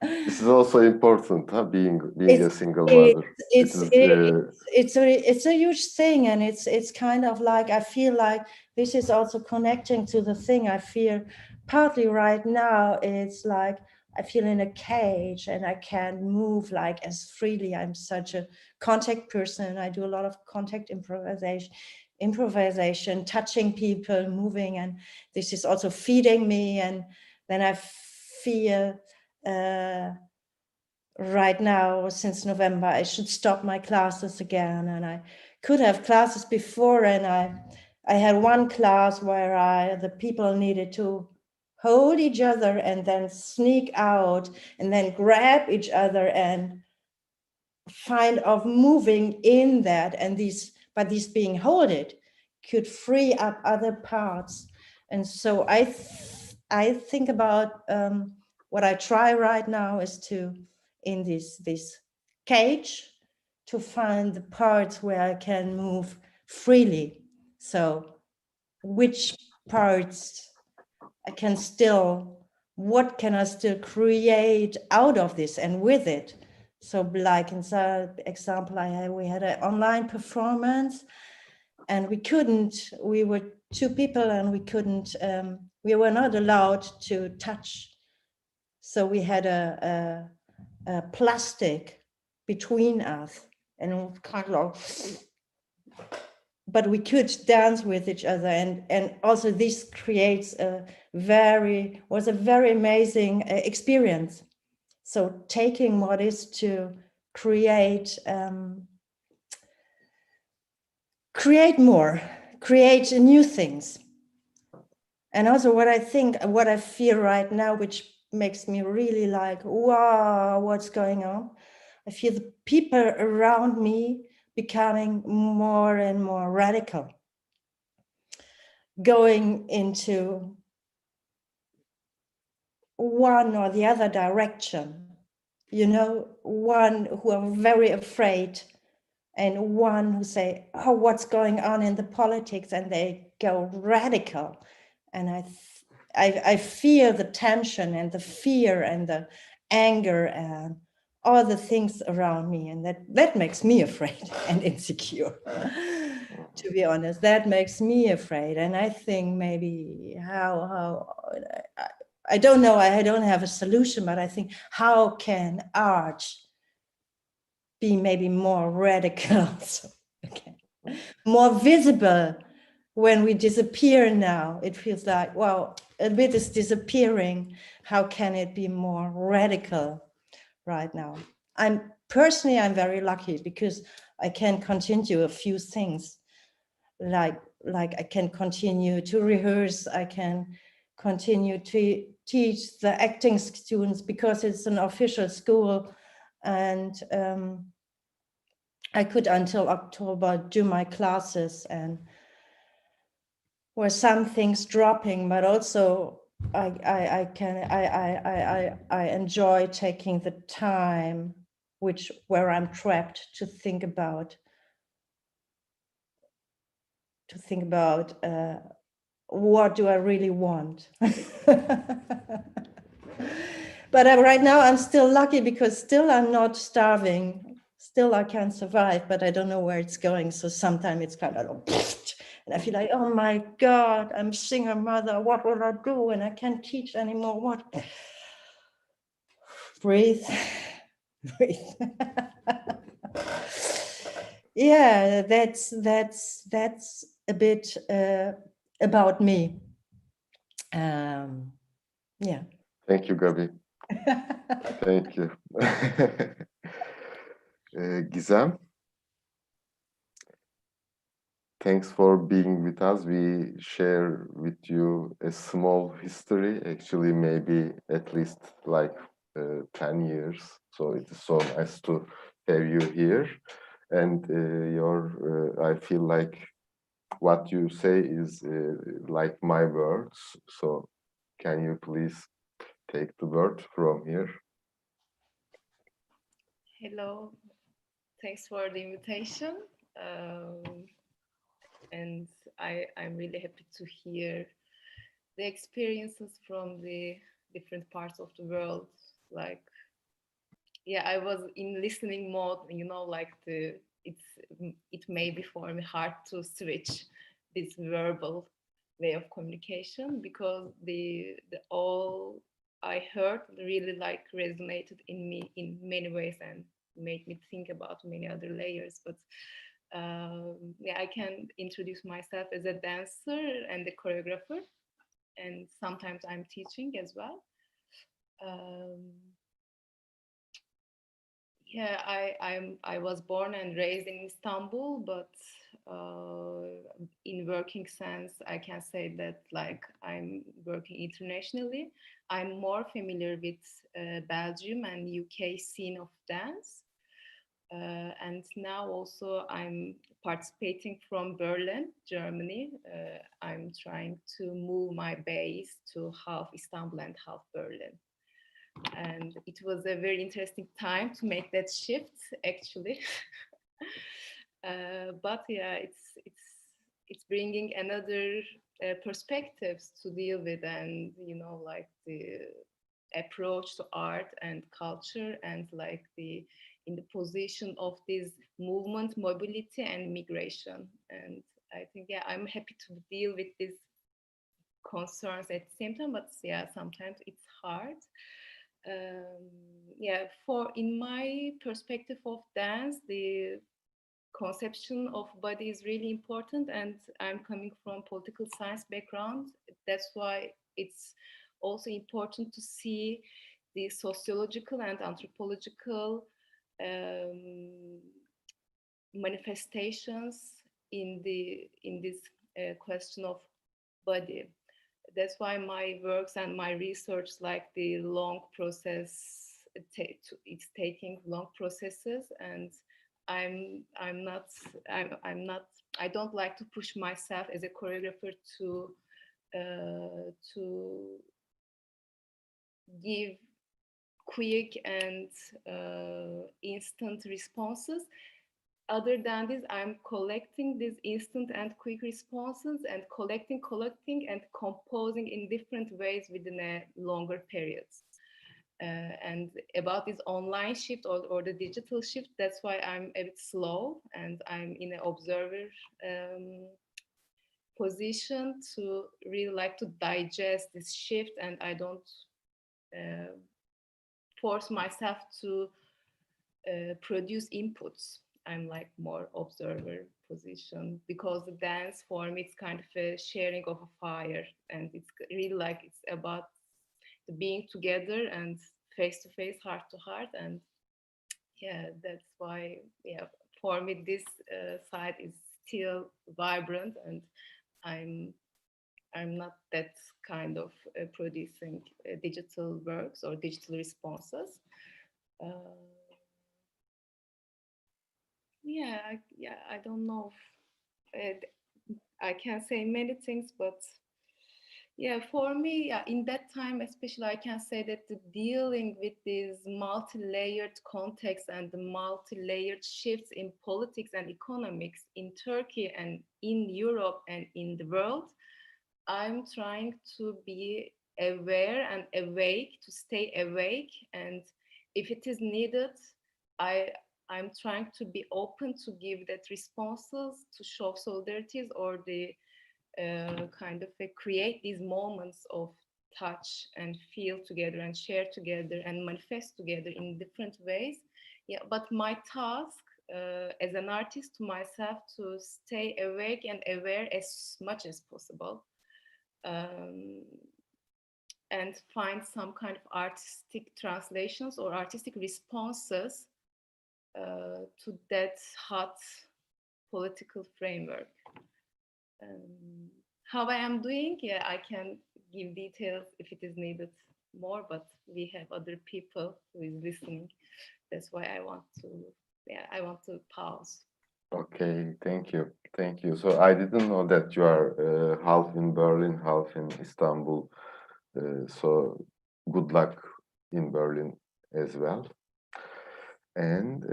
Speaker 1: This is also important, huh? Being a single mother.
Speaker 7: It's a huge thing, and it's kind of like, I feel like this is also connecting to the thing I feel partly right now. It's like I feel in a cage and I can't move like as freely. I'm such a contact person. I do a lot of contact improvisation, touching people, moving, and this is also feeding me. And then I feel right now, since November, I should stop my classes again. And I could have classes before, and I had one class where the people needed to hold each other and then sneak out and then grab each other and find of moving in that, and these being holded could free up other parts. And so I think about what I try right now is to, in this cage, to find the parts where I can move freely. So which parts I can still, what can I still create out of this and with it? So like in the example we had an online performance, and we were two people and we were not allowed to touch. So we had a plastic between us, and kind of, but we could dance with each other, and also this creates was a very amazing experience. So taking what is to create more, create new things. And also what I feel right now, which makes me really like, wow, what's going on? I feel the people around me becoming more and more radical, going into one or the other direction, one who are very afraid, and one who say, oh, what's going on in the politics, and they go radical. And I feel the tension and the fear and the anger and all the things around me, and that makes me afraid and insecure. To be honest, that makes me afraid. And I think maybe how I don't know, I don't have a solution, but I think, how can art be maybe more radical, more visible? When we disappear now, it feels like, well, a bit is disappearing. How can it be more radical right now? I'm very lucky because I can continue a few things, like I can continue to rehearse, I can continue to teach the acting students because it's an official school, and I could until October do my classes, and where some things dropping, but also I enjoy taking the time where I'm trapped to think about what do I really want. But right now I'm still lucky because still I'm not starving. Still I can survive, but I don't know where it's going. So sometimes it's kind of and I feel like, oh my God, I'm single mother. What will I do? And I can't teach anymore. What? Breathe, breathe. yeah, that's a bit about me. Yeah.
Speaker 1: Thank you, Gabi. Thank you. Gizem, thanks for being with us. We share with you a small history, actually, maybe at least like 10 years. So it is so nice to have you here. And I feel like what you say is like my words. So can you please take the word from here?
Speaker 8: Hello, thanks for the invitation. And I'm really happy to hear the experiences from the different parts of the world. Like, yeah, I was in listening mode, you know, like it may be for me hard to switch this verbal way of communication, because the all I heard really like resonated in me in many ways and made me think about many other layers. But yeah, I can introduce myself as a dancer and a choreographer, and sometimes I'm teaching as well. Yeah, I was born and raised in Istanbul, but in working sense, I can say that like I'm working internationally. I'm more familiar with Belgium and UK scene of dance. And now also I'm participating from Berlin, Germany. I'm trying to move my base to half Istanbul and half Berlin. And it was a very interesting time to make that shift, actually. But yeah, it's bringing another perspectives to deal with, and you know, like the approach to art and culture, and like the in the position of this movement, mobility, and migration. And I think, yeah, I'm happy to deal with these concerns at the same time, but yeah, sometimes it's hard. Yeah, for in my perspective of dance, the conception of body is really important, and I'm coming from political science background. That's why it's also important to see the sociological and anthropological manifestations in this question of body. That's why my works and my research, like the long process, it's taking long processes, and I'm not I don't like to push myself as a choreographer to give quick and instant responses. Other than this, I'm collecting these instant and quick responses, and collecting, and composing in different ways within a longer periods. And about this online shift or the digital shift, that's why I'm a bit slow, and I'm in an observer position to really like to digest this shift, and I don't force myself to produce inputs. I'm like more observer position, because the dance for me it's kind of a sharing of a fire, and it's really like it's about the being together and face to face, heart to heart. And yeah, that's why, yeah, for me this side is still vibrant, and I'm not that kind of producing digital works or digital responses. Yeah, I don't know if I can say many things, but yeah, for me, yeah, in that time especially, I can say that the dealing with these multi-layered contexts and the multi-layered shifts in politics and economics in Turkey and in Europe and in the world, I'm trying to be aware and awake, to stay awake, and if it is needed, I'm trying to be open to give that responses, to show solidarities, or the kind of create these moments of touch and feel together and share together and manifest together in different ways. Yeah, but my task as an artist to myself to stay awake and aware as much as possible, and find some kind of artistic translations or artistic responses to that hot political framework. How I am doing, yeah, I can give details if it is needed more, but we have other people who is listening. That's why I want to pause.
Speaker 1: Okay, thank you. Thank you. So I didn't know that you are half in Berlin, half in Istanbul. So good luck in Berlin as well. And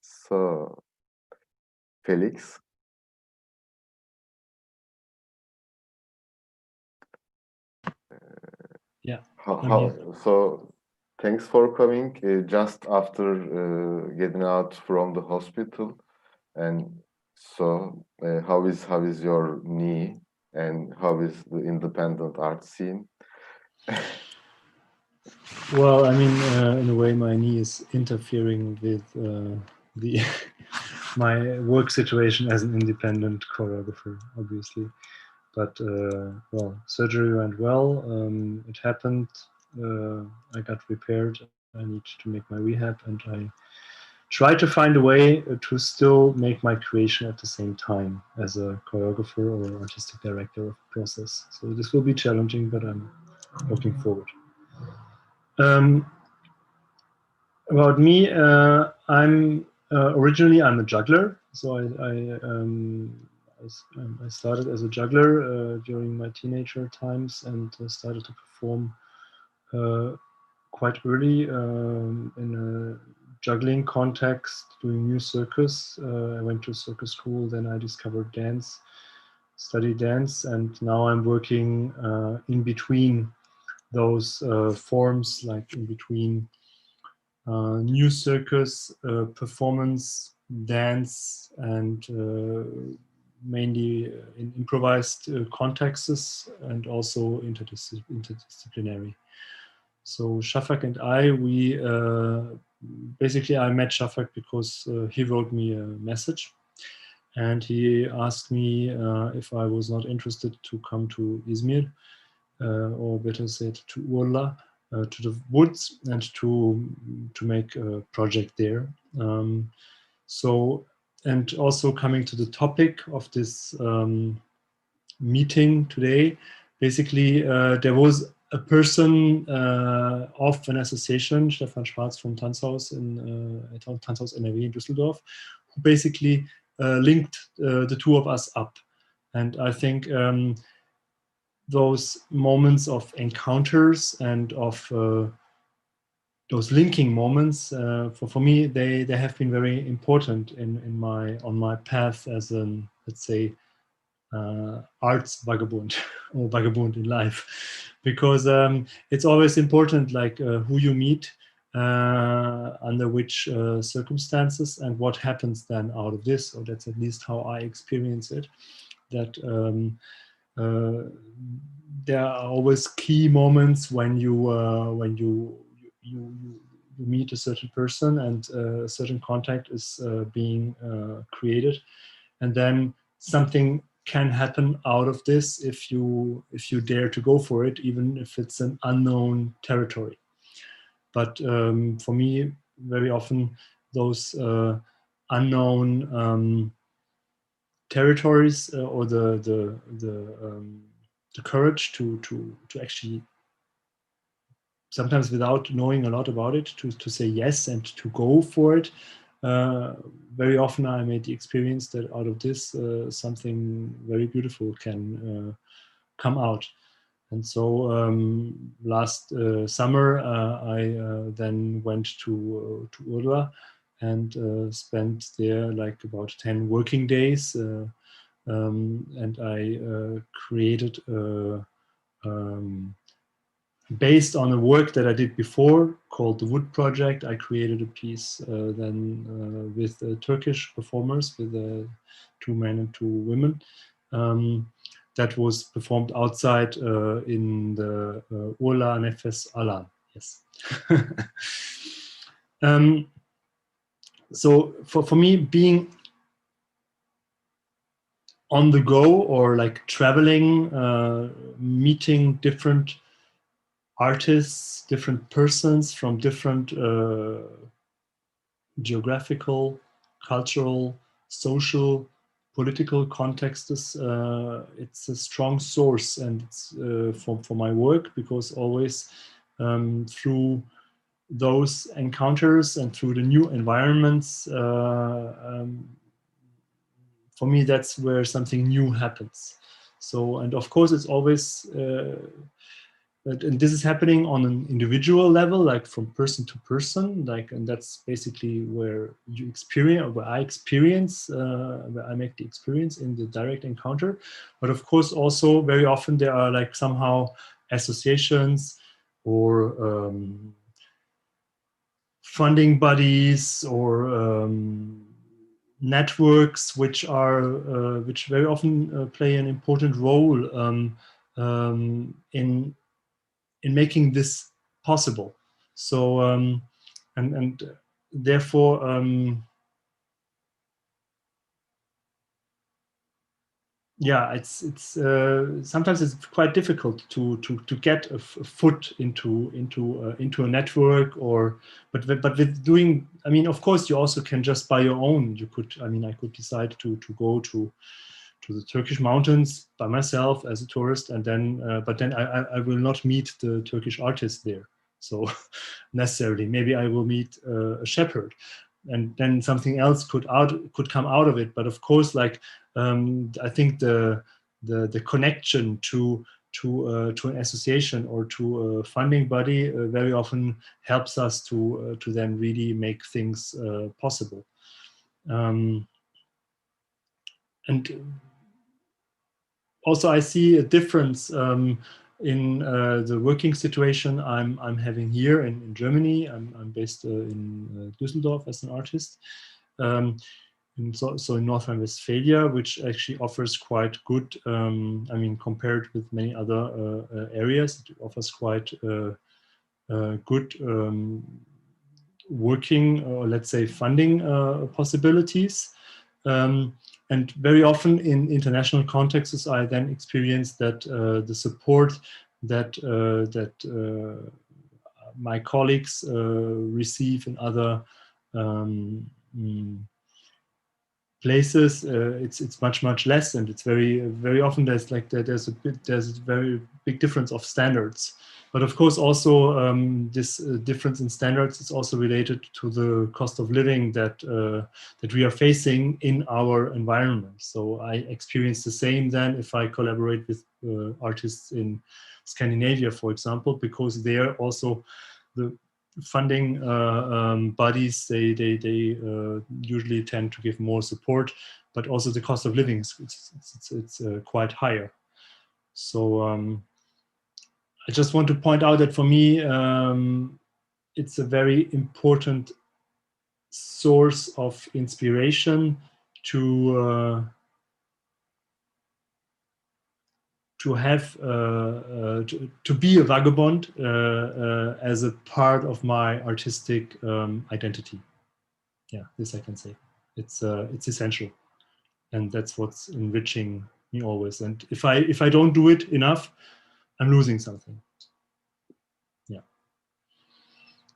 Speaker 1: so Felix.
Speaker 9: Yeah.
Speaker 1: So thanks for coming just after getting out from the hospital. And so how is your knee, and how is the independent art scene?
Speaker 9: Well, I mean, in a way, my knee is interfering with the my work situation as an independent choreographer, obviously. But well, surgery went well. It happened. I got repaired. I need to make my rehab, and I try to find a way to still make my creation at the same time as a choreographer or artistic director of the process. So this will be challenging, but I'm looking forward. About me, I'm originally I'm a juggler. So I started as a juggler during my teenager times, and started to perform quite early in a juggling context, doing new circus. I went to circus school, then I discovered dance, studied dance, and now I'm working in between those forms, like in between new circus, performance, dance, and mainly in improvised contexts, and also interdisciplinary. So Shafak and I, we basically I met Shafak because he wrote me a message, and he asked me if I was not interested to come to Izmir, or better said to Urla, to the woods, and to make a project there. So, and also coming to the topic of this meeting today, basically there was a person of an association, Stefan Schwarz from Tanzhaus Tanzhaus NRW in Düsseldorf, who basically linked the two of us up. And I think those moments of encounters and of those linking moments, for me, they have been very important on my path as an, let's say, arts vagabond or vagabond in life, because it's always important, like who you meet, under which circumstances, and what happens then out of this. So that's at least how I experience it, that there are always key moments when you meet a certain person, and a certain contact is being created, and then something can happen out of this if you dare to go for it, even if it's an unknown territory. But for me, very often those unknown territories, or the courage to actually, sometimes without knowing a lot about it, to say yes and to go for it. Very often I made the experience that out of this something very beautiful can come out. And so last summer I then went to Urla and spent there like about 10 working days, and I created based on a work that I did before called the Wood Project. I created a piece then with Turkish performers, with 2 men and 2 women, that was performed outside in the Urla Nefes Alan. Yes. So for me, being on the go or like traveling, meeting different artists, different persons from different geographical, cultural, social, political contexts, it's a strong source, and it's for my work, because always through those encounters and through the new environments, for me, that's where something new happens. So, and of course, it's always, and this is happening on an individual level, like from person to person, like, and that's basically where you experience, or where I experience, where I make the experience in the direct encounter. But of course, also very often there are like somehow associations or funding bodies or networks which are which very often play an important role in making this possible. So and therefore yeah, it's sometimes it's quite difficult to get a foot into a network, or but with doing, I mean, of course, you also can just by your own. You could, I mean, I could decide to go to the Turkish mountains by myself as a tourist, and then but then I will not meet the Turkish artist there. So necessarily, maybe I will meet a shepherd, and then something else could come out of it. But of course, like I think the connection to an association or to a funding body very often helps us to then really make things possible. And also, I see a difference in the working situation I'm having here in Germany. I'm based in Düsseldorf as an artist. So in North Rhine-Westphalia, which actually offers quite good, I mean, compared with many other areas, it offers quite good working, or let's say funding possibilities. And very often in international contexts, I then experience that the support that my colleagues receive in other places, it's much less, and it's very often there's a very big difference of standards. But of course, also this difference in standards is also related to the cost of living that we are facing in our environment. So I experience the same then if I collaborate with artists in Scandinavia, for example, because there also the funding bodies, they usually tend to give more support, but also the cost of living it's quite higher. So I just want to point out that for me, it's a very important source of inspiration to have to be a vagabond as a part of my artistic identity. Yeah, this I can say. It's essential, and that's what's enriching me always. And if I don't do it enough, I'm losing something. Yeah.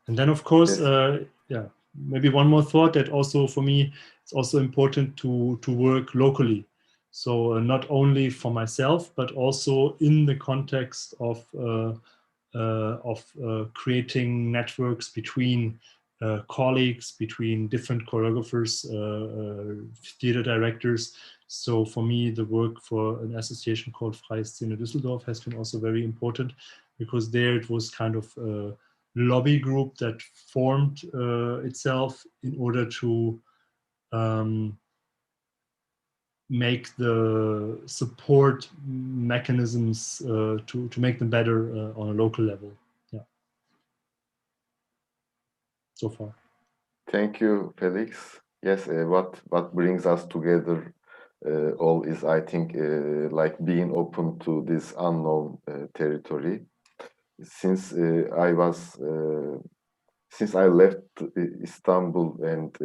Speaker 9: And then of course, yeah, maybe one more thought, that also for me it's also important to work locally. So not only for myself, but also in the context of creating networks between colleagues, between different choreographers, theater directors. So for me, the work for an association called Freie Szene Düsseldorf has been also very important, because there it was kind of a lobby group that formed itself in order to make the support mechanisms to make them better on a local level. Yeah. So far.
Speaker 1: Thank you, Felix. Yes, what brings us together all is, I think, like being open to this unknown territory. Since I was since I left Istanbul and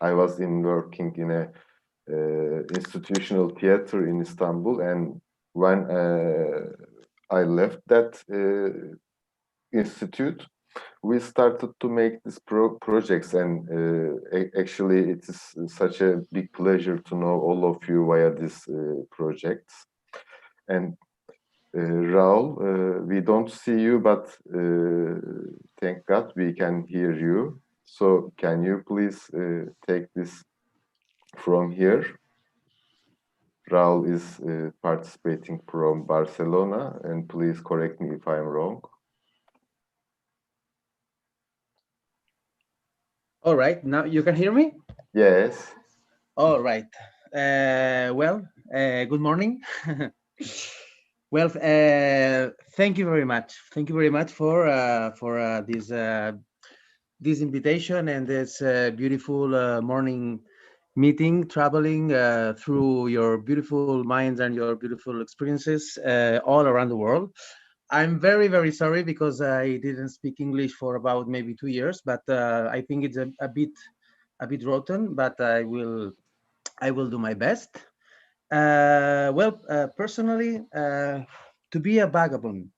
Speaker 1: I was working in a institutional theater in Istanbul, and when I left that institute, we started to make these projects, and actually it is such a big pleasure to know all of you via these projects. And Raul, we don't see you, but thank God we can hear you. So can you please take this from here? Raul is participating from Barcelona, and please correct me if I'm wrong.
Speaker 10: All right, now you can hear me?
Speaker 1: Yes.
Speaker 10: All right. Good morning. Well, thank you very much. Thank you very much for this invitation and this beautiful morning meeting, traveling through your beautiful minds and your beautiful experiences all around the world. I'm very, very sorry because I didn't speak English for about maybe 2 years, but I think it's a bit rotten, but I will do my best. Personally, to be a vagabond,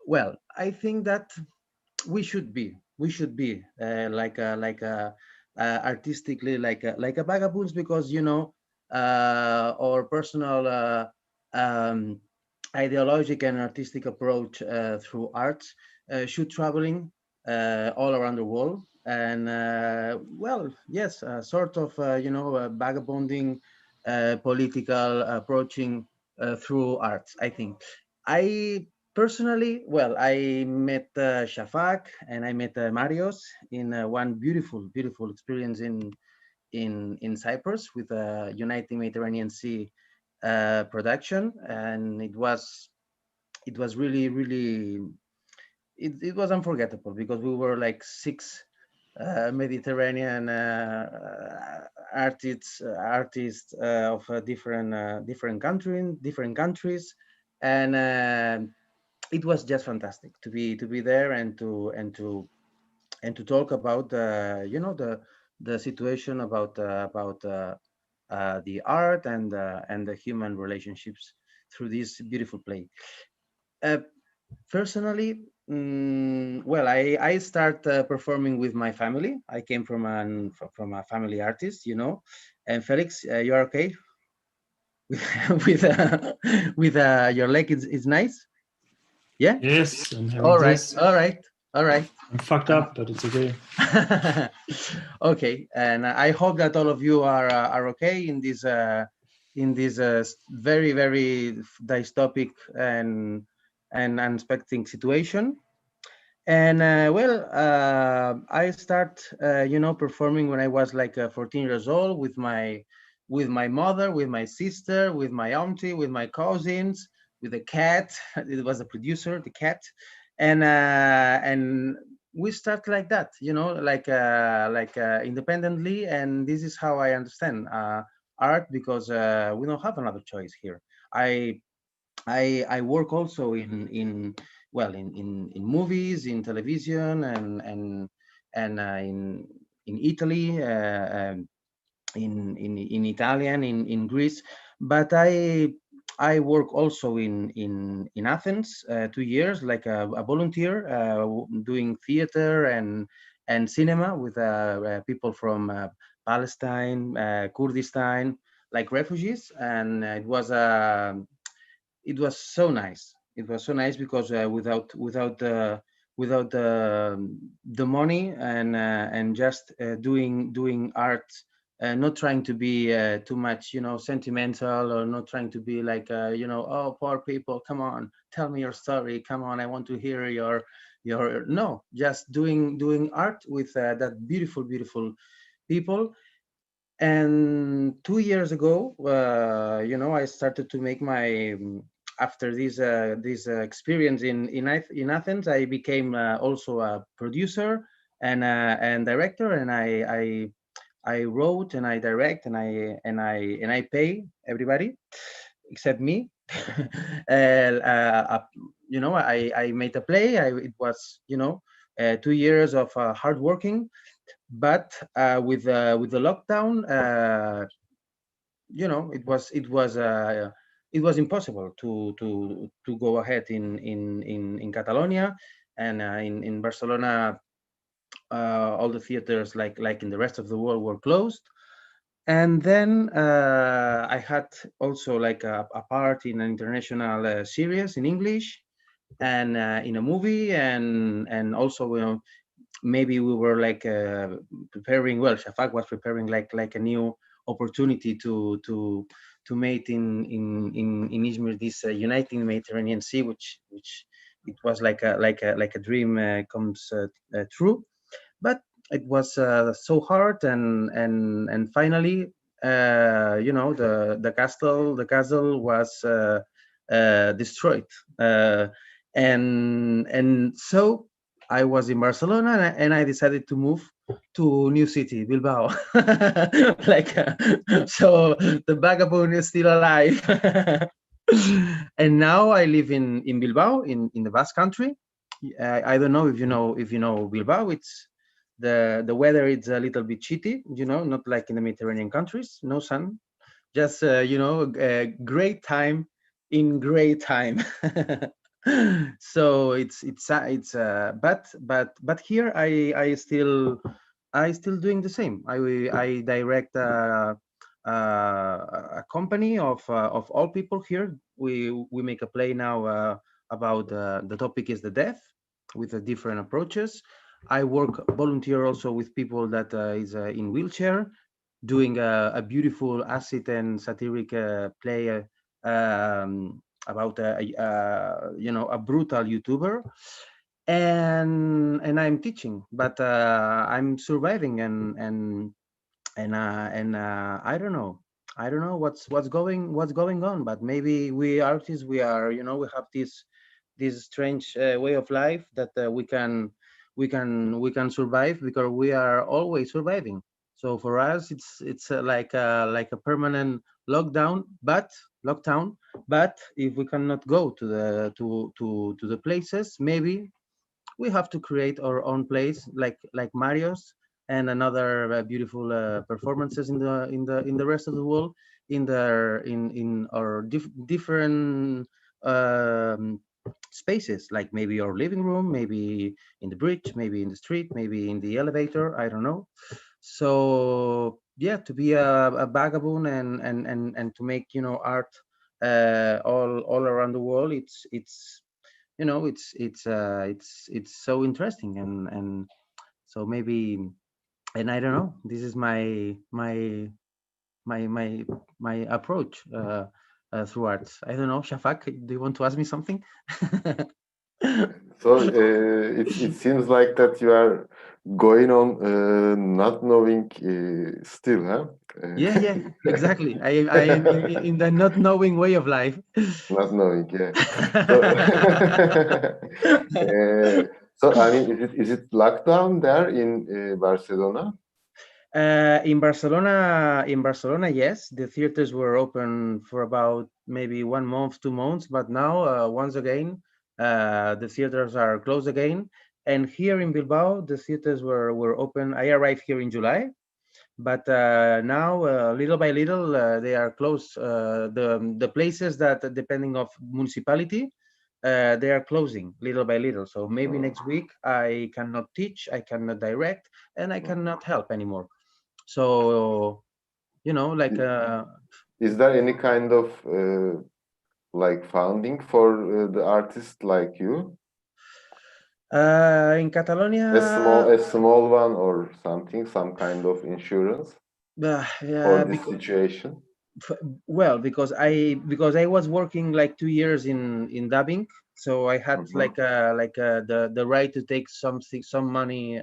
Speaker 10: well, I think that we should be artistically like a vagabonds, because our personal ideological and artistic approach through art should traveling all around the world. And yes, sort of vagabonding political approaching through arts. I think I personally, well, I met Shafak and I met Marios in one beautiful experience in Cyprus with a Uniting Mediterranean Sea production, and it was really it was unforgettable, because we were like 6 Mediterranean artists of different countries, and it was just fantastic to be there and to talk about the situation about the art and the human relationships through this beautiful play. Personally, well, I start performing with my family. I came from a family artist, and Felix, you are okay with your leg? Is nice. Yeah.
Speaker 9: Yes, I'm having
Speaker 10: All right.
Speaker 9: this.
Speaker 10: All right.
Speaker 9: I'm fucked up, but it's okay.
Speaker 10: Okay, and I hope that all of you are okay in this very, very dystopic and unexpected situation. And I start performing when I was like 14 years old with my mother, with my sister, with my auntie, with my cousins, with a cat. It was a producer, the cat, and we start like that, independently. And this is how I understand art, because we don't have another choice here. I work also in movies, in television, and in Italy, in Italian, in Greece, but I work also in Athens 2 years, like a volunteer, doing theater and cinema with people from Palestine, Kurdistan, like refugees, and it was so nice. It was so nice because without the money and just doing art, not trying to be too much sentimental, or not trying to be like oh, poor people, come on, tell me your story, come on, I want to hear your no, just doing art with that beautiful people. And 2 years ago, I started to make my after this experience in Athens, I became also a producer and director, and I wrote and I direct and I pay everybody except me. you know, I made a play. It was, you know, 2 years of hard working, but with the lockdown, you know, it was impossible to go ahead in Catalonia, and in Barcelona, all the theaters, like in the rest of the world, were closed. And then I had also like a part in an international series in English, and in a movie, and also, you know, maybe we were like preparing. Well, Shafak was preparing like a new opportunity to make in Izmir this uniting Mediterranean Sea, which it was like a dream comes true. But it was so hard, and finally, you know, the castle was destroyed, and so I was in Barcelona, and I decided to move to new city, Bilbao. Like so the vagabond is still alive. And now I live in Bilbao, in the Basque Country. I don't know if you know Bilbao. It's the weather is a little bit shitty, you know, not like in the Mediterranean countries. No sun, just you know, a great time in great time. So it's but here I still doing the same. I direct a company of all people here. We make a play now about the topic is the death, with different approaches. I work volunteer also with people that is in wheelchair, doing a beautiful acid and satiric play about you know, a brutal YouTuber, and I'm teaching, but I'm surviving, and I don't know. I don't know what's going on, but maybe we artists, we are, you know, we have this strange way of life that we can survive because we are always surviving. So for us, it's like a permanent lockdown. But if we cannot go to the places, maybe we have to create our own place, like Mario's and another beautiful performances in the rest of the world, in our different spaces, like maybe our living room, maybe in the bridge, maybe in the street, maybe in the elevator. I don't know. So yeah, to be a vagabond, and to make, you know, art all around the world, it's you know, it's so interesting, and so maybe, and I don't know, this is my approach through arts. I don't know, Shafak, do you want to ask me something?
Speaker 1: So it seems like that you are going on not knowing still, huh?
Speaker 10: Yeah, exactly. I am in the not knowing way of life.
Speaker 1: Not knowing, yeah. So I mean, is it lockdown there in Barcelona?
Speaker 10: In Barcelona, yes, the theaters were open for about maybe 1 month, 2 months, but now once again the theaters are closed again. And here in Bilbao, the theaters were open. I arrived here in July, but now little by little they are closed. The places that, depending of municipality, they are closing little by little. So maybe next week I cannot teach, I cannot direct, and I cannot help anymore. So, you know, like
Speaker 1: Is there any kind of like funding for the artist like you?
Speaker 10: in Catalonia,
Speaker 1: A small one or something, some kind of insurance for this situation?
Speaker 10: well, because I was working like 2 years in dubbing, so I had like the right to take some money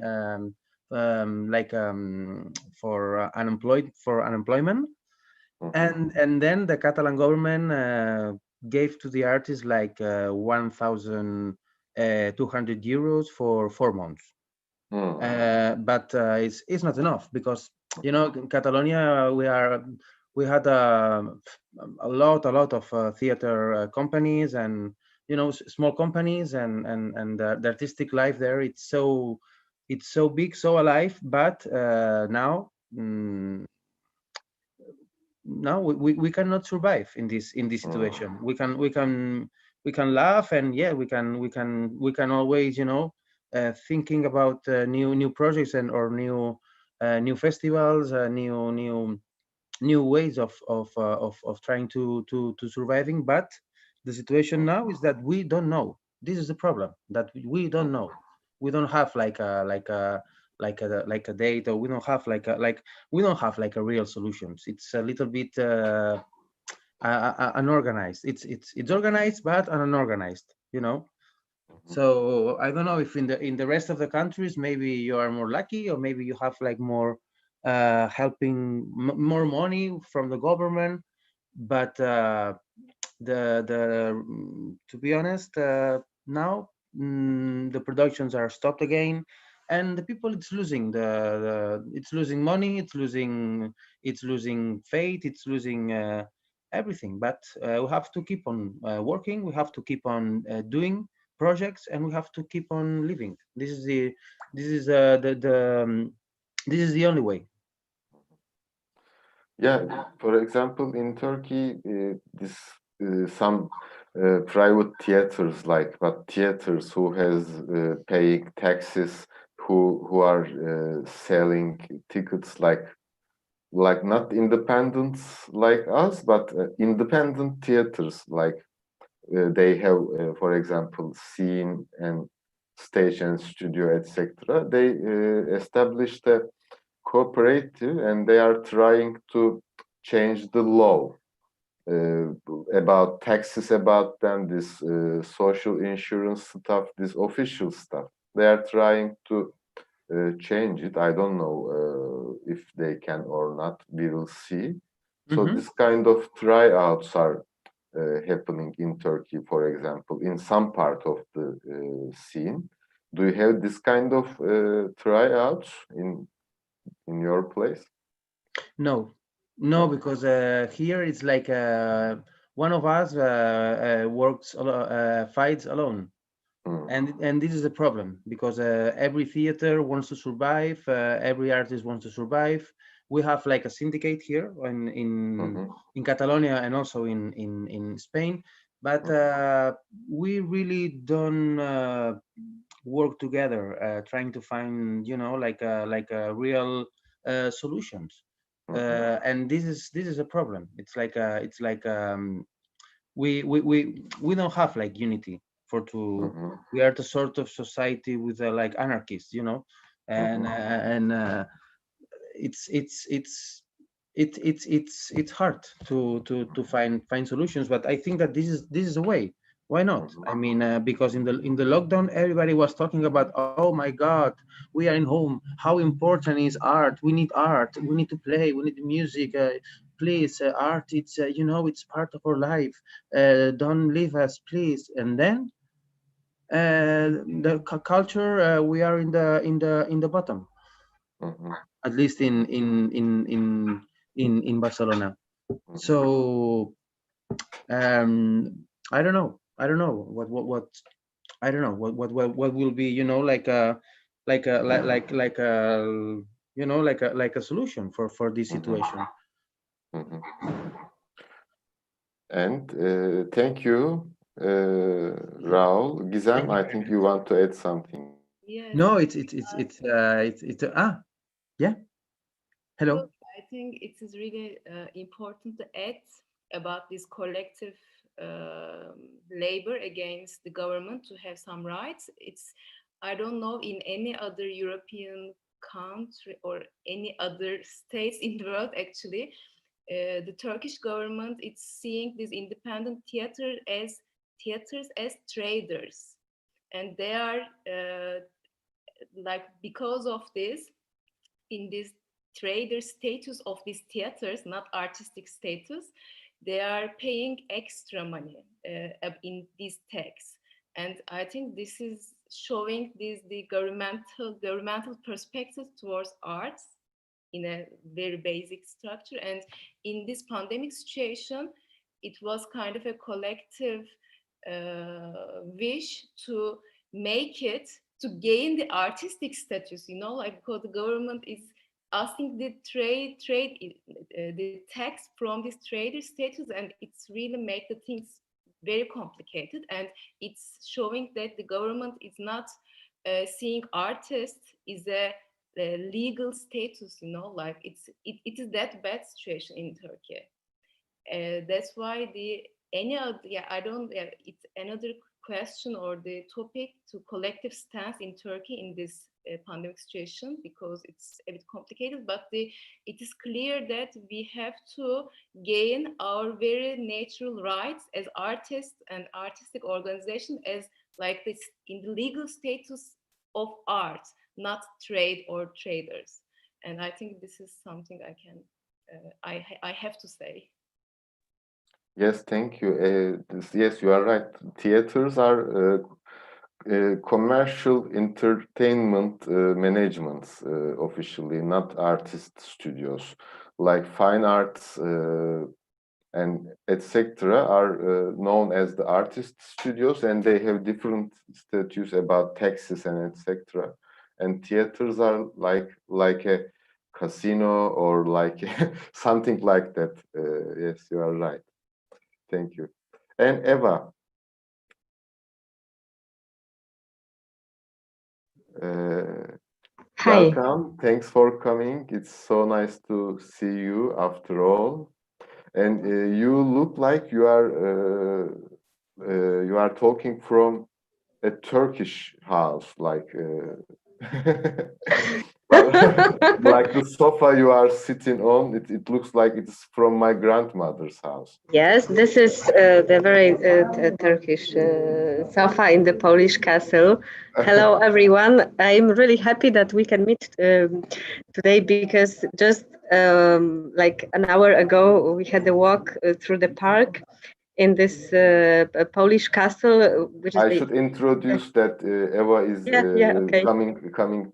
Speaker 10: for unemployment. And then the Catalan government gave to the artists like 1,200 euros for 4 months. But it's not enough, because, you know, in Catalonia we had a lot of theater companies, and you know, small companies, and the artistic life there, it's so big, so alive. But now now we cannot survive in this situation. We can laugh, and yeah, we can always, you know, thinking about new projects, and or new festivals, new ways of trying to surviving. But the situation now is that we don't know. This is the problem, that we don't know. We don't have like a date, or we don't have we don't have like a real solutions. It's a little bit unorganized. It's organized but unorganized, you know. So I don't know if in the rest of the countries maybe you are more lucky, or maybe you have like more helping, more money from the government. But to be honest, now the productions are stopped again, and the people, it's losing it's losing money, it's losing faith, it's losing everything. But we have to keep on working, we have to keep on doing projects, and we have to keep on living. This is this is the only way.
Speaker 1: Yeah, for example, in Turkey, this some private theaters, but theaters who has paying taxes, who are selling tickets, like not independents like us, but independent theaters, they have, for example, scene and stage and studio, etc. They established a cooperative, and they are trying to change the law about taxes, about them, this social insurance stuff, this official stuff. They are trying to change it. I don't know if they can or not. We will see. So this kind of tryouts are happening in Turkey, for example, in some part of the scene. Do you have this kind of tryouts in your place?
Speaker 10: No, because here it's like one of us fights alone. And this is the problem, because every theater wants to survive, every artist wants to survive. We have like a syndicate here in Catalonia, and also in Spain, but we really don't work together, trying to find, you know, like a real solutions. And this is a problem. It's like we don't have like unity we are the sort of society with like anarchists, you know. And it's hard to find solutions. But I think that this is a way. Why not? I mean, because in the lockdown, everybody was talking about, oh my God, we are in home, how important is art, we need art, we need to play, we need music, please, art, it's you know, it's part of our life, don't leave us, please. And then the culture, we are in the bottom, at least in Barcelona. So I don't know what I don't know what will be, you know, like a you know, like a solution for this situation.
Speaker 1: And thank you, Raul. Gizem, I think you want to add something.
Speaker 8: Yes.
Speaker 10: No, it's yeah. Hello.
Speaker 8: So I think it is really important to add about this collective labor against the government to have some rights. I don't know in any other European country or any other states in the world actually. The Turkish government is seeing these independent theaters as traders, and they are like, because of this, in this trader status of these theaters, not artistic status, they are paying extra money in these tax. And I think this is showing the governmental perspective towards arts in a very basic structure. And in this pandemic situation, it was kind of a collective wish to make it to gain the artistic status, you know, like because the government is asking the the tax from this trader status, and it's really make the things very complicated, and it's showing that the government is not seeing artists is a legal status, you know, like it is that bad situation in Turkey. That's why any other, it's another question or the topic to collective stance in Turkey in this pandemic situation, because it's a bit complicated, but it is clear that we have to gain our very natural rights as artists and artistic organization, as like this in the legal status of art, not trade or traders. And I think this is something I can I have to say.
Speaker 1: Yes, thank you. Yes, you are right. Theaters are commercial entertainment managements officially, not artist studios. Like fine arts and etc. are known as the artist studios, and they have different statutes about taxes and etc. And theaters are like a casino or like something like that. Yes, you are right. Thank you. And Eva,
Speaker 11: Hi.
Speaker 1: welcome. Thanks for coming. It's so nice to see you after all. And you look like you are talking from a Turkish house, like like the sofa you are sitting on. It looks like it's from my grandmother's house.
Speaker 11: Yes, this is the very Turkish sofa in the Polish castle. Hello, everyone. I'm really happy that we can meet today, because just like an hour ago, we had a walk through the park in this Polish castle, which is
Speaker 1: I should introduce that Eva is
Speaker 11: okay.
Speaker 1: coming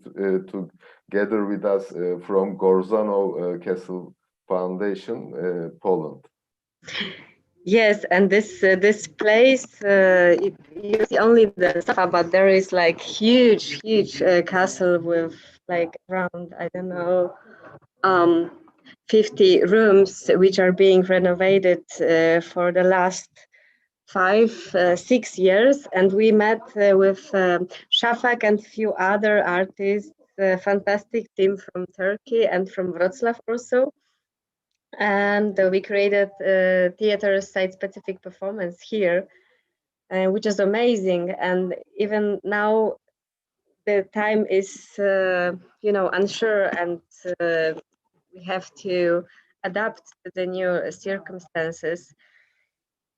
Speaker 1: together with us from Gorzanow Castle Foundation, Poland.
Speaker 11: Yes, and this place, you see only the sofa, but there is like huge castle with like around, I don't know, 50 rooms, which are being renovated for the last 5-6 years. And we met with Shafak and few other artists, a fantastic team from Turkey and from Wrocław also. And we created a theater site-specific performance here, which is amazing. And even now, the time is, unsure, and we have to adapt to the new circumstances.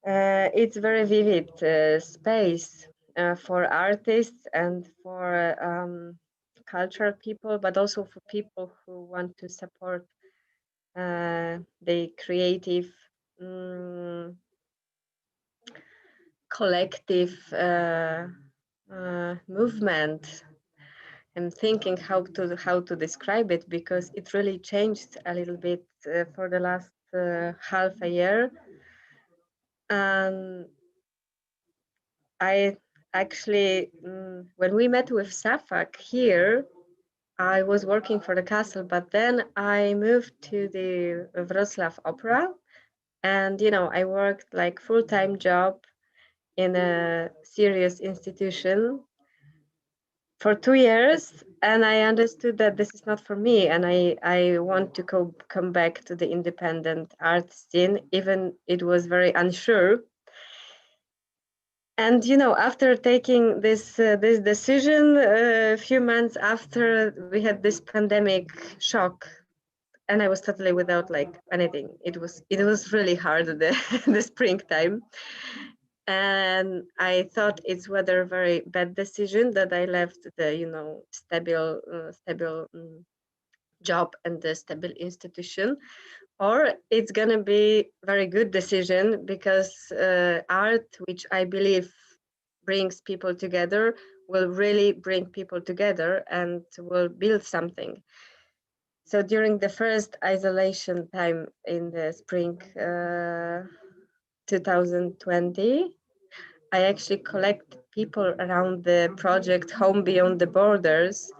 Speaker 11: It's very vivid space for artists and for cultural people, but also for people who want to support the creative collective movement. I'm thinking how to describe it, because it really changed a little bit for the last half a year. I actually, when we met with Shafak here, I was working for the castle, but then I moved to the Wrocław Opera, and I worked like full-time job in a serious institution for 2 years, and I understood that this is not for me, and I want to come back to the independent art scene, even it was very unsure. And after taking this decision, a few months after, we had this pandemic shock, and I was totally without like anything. It was really hard the springtime, and I thought it's whether a very bad decision that I left the stable job and the stable institution, or it's gonna be very good decision, because art, which I believe brings people together, will really bring people together and will build something. So during the first isolation time in the spring 2020, I actually collect people around the project Home Beyond the Borders,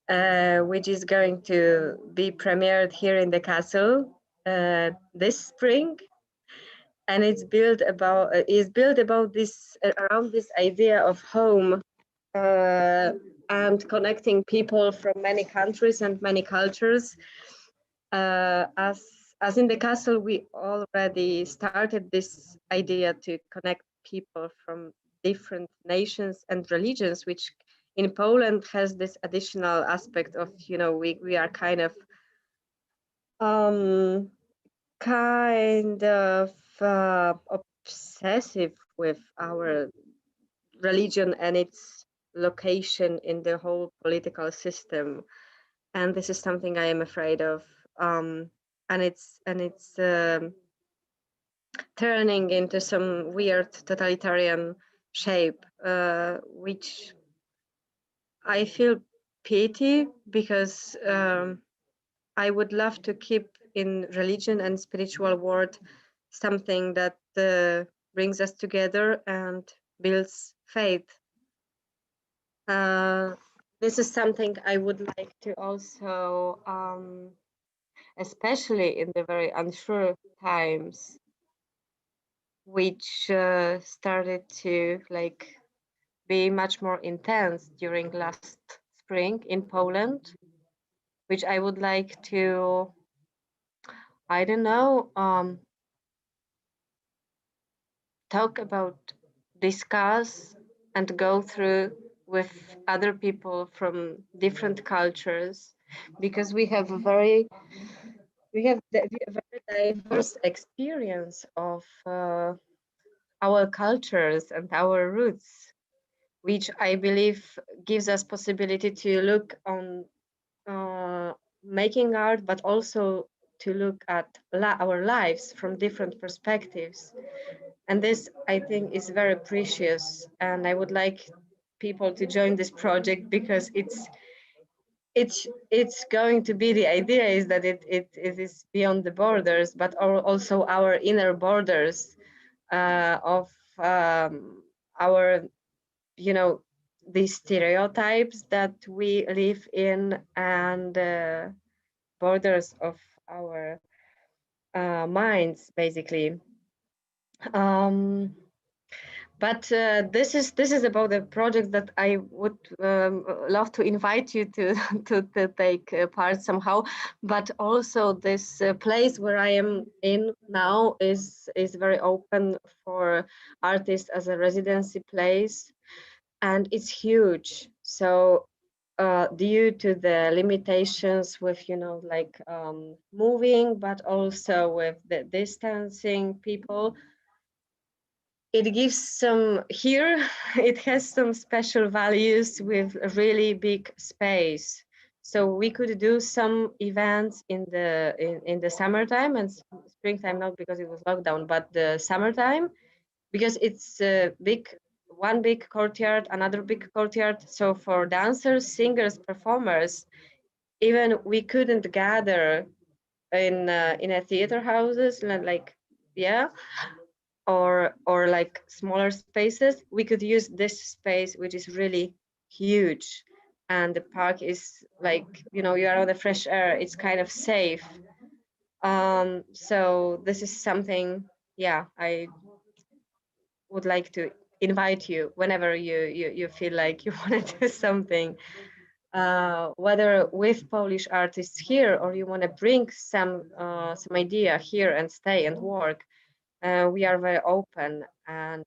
Speaker 11: which is going to be premiered here in the castle this spring. And it's built about this around this idea of home and connecting people from many countries and many cultures. As in the castle, we already started this idea to connect people from different nations and religions, which in Poland has this additional aspect of, you know, we are kind of obsessive with our religion and its location in the whole political system, and this is something I am afraid of. And it's turning into some weird totalitarian shape, which I feel pity, because I would love to keep in religion and spiritual world something that brings us together and builds faith. This is something I would like to also, especially in the very unsure times, which started to like be much more intense during last spring in Poland, which I would like to, I don't know, talk about, discuss, and go through with other people from different cultures, because we have a very diverse experience of our cultures and our roots, which I believe gives us possibility to look on making art, but also to look at our lives from different perspectives. And this, I think, is very precious. And I would like people to join this project, because it's going to be, the idea is that it is beyond the borders, but also our inner borders of our, you know, these stereotypes that we live in, and borders of our minds, basically. But this is about a project that I would love to invite you to to take part somehow. But also this place where I am in now is very open for artists as a residency place, and it's huge. So due to the limitations with, you know, like moving, but also with the distancing people, it gives some, here it has some special values with a really big space. So we could do some events in the summertime, and springtime not, because it was lockdown, but the summertime, because it's a one big courtyard, another big courtyard. So for dancers, singers, performers, even we couldn't gather in a theater houses, like, yeah, or like smaller spaces. We could use this space, which is really huge, and the park is like, you know, you are on the fresh air, it's kind of safe. So this is something, yeah, I would like to invite you whenever you feel like you want to do something, whether with Polish artists here, or you want to bring some idea here and stay and work. We are very open, and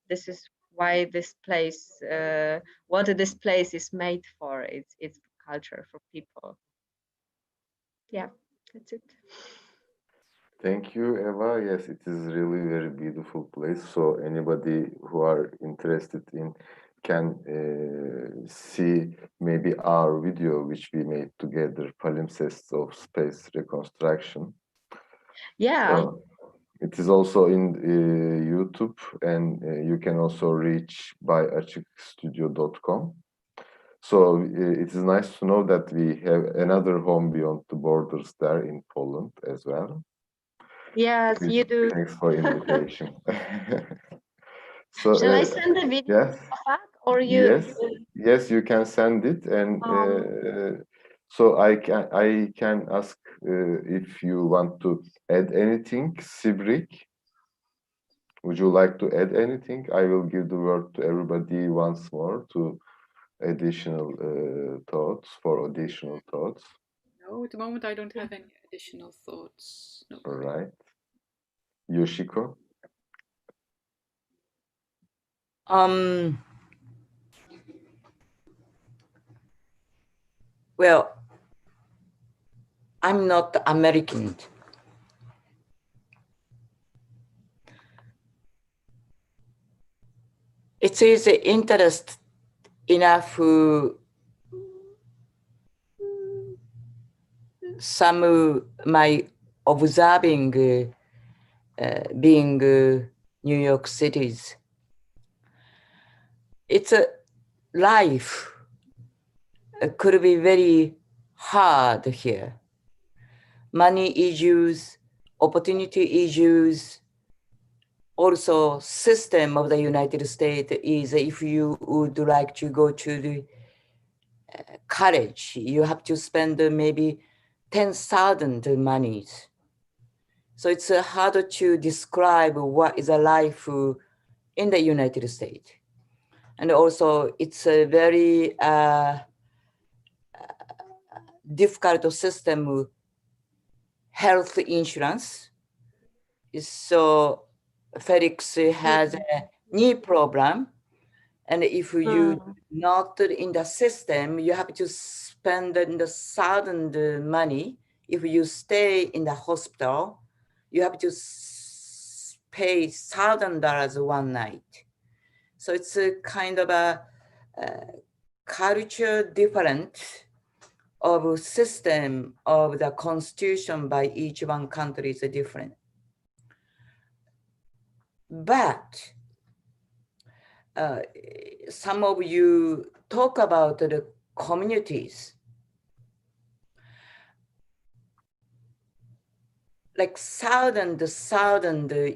Speaker 11: this is why this place, what this place is made for. It's culture for people. Yeah, that's it.
Speaker 1: Thank you, Eva. Yes, it is really very beautiful place. So anybody who are interested in can see maybe our video which we made together, palimpsests of space reconstruction.
Speaker 11: Yeah.
Speaker 1: So it is also in YouTube, and you can also reach by açıkstudio.com. So it is nice to know that we have another home beyond the borders there in Poland as well.
Speaker 11: Yes, you do.
Speaker 1: Thanks for invitation. So,
Speaker 11: Shall I send the video
Speaker 1: yes,
Speaker 11: back or you?
Speaker 1: yes, you can send it, and so I can ask if you want to add anything, Sybrig. Would you like to add anything? I will give the word to everybody once more to additional thoughts.
Speaker 2: No, at the moment I don't have any additional thoughts. No.
Speaker 1: All right. Yoshiko?
Speaker 4: Well, I'm not American. It is interest enough some my observing being New York City's. It's a life could be very hard here. Money issues, opportunity issues, also system of the United States is if you would like to go to the college, you have to spend maybe 10,000 monies. So it's hard to describe what is a life in the United States. And also it's a very difficult system, health insurance. So Felix has a knee problem. And if you not in the system, you have to spend the 1,000 money. If you stay in the hospital, you have to pay $1,000 one night. So it's a kind of a culture different of system of the constitution by each one country is different. But some of you talk about the communities. Like thousand,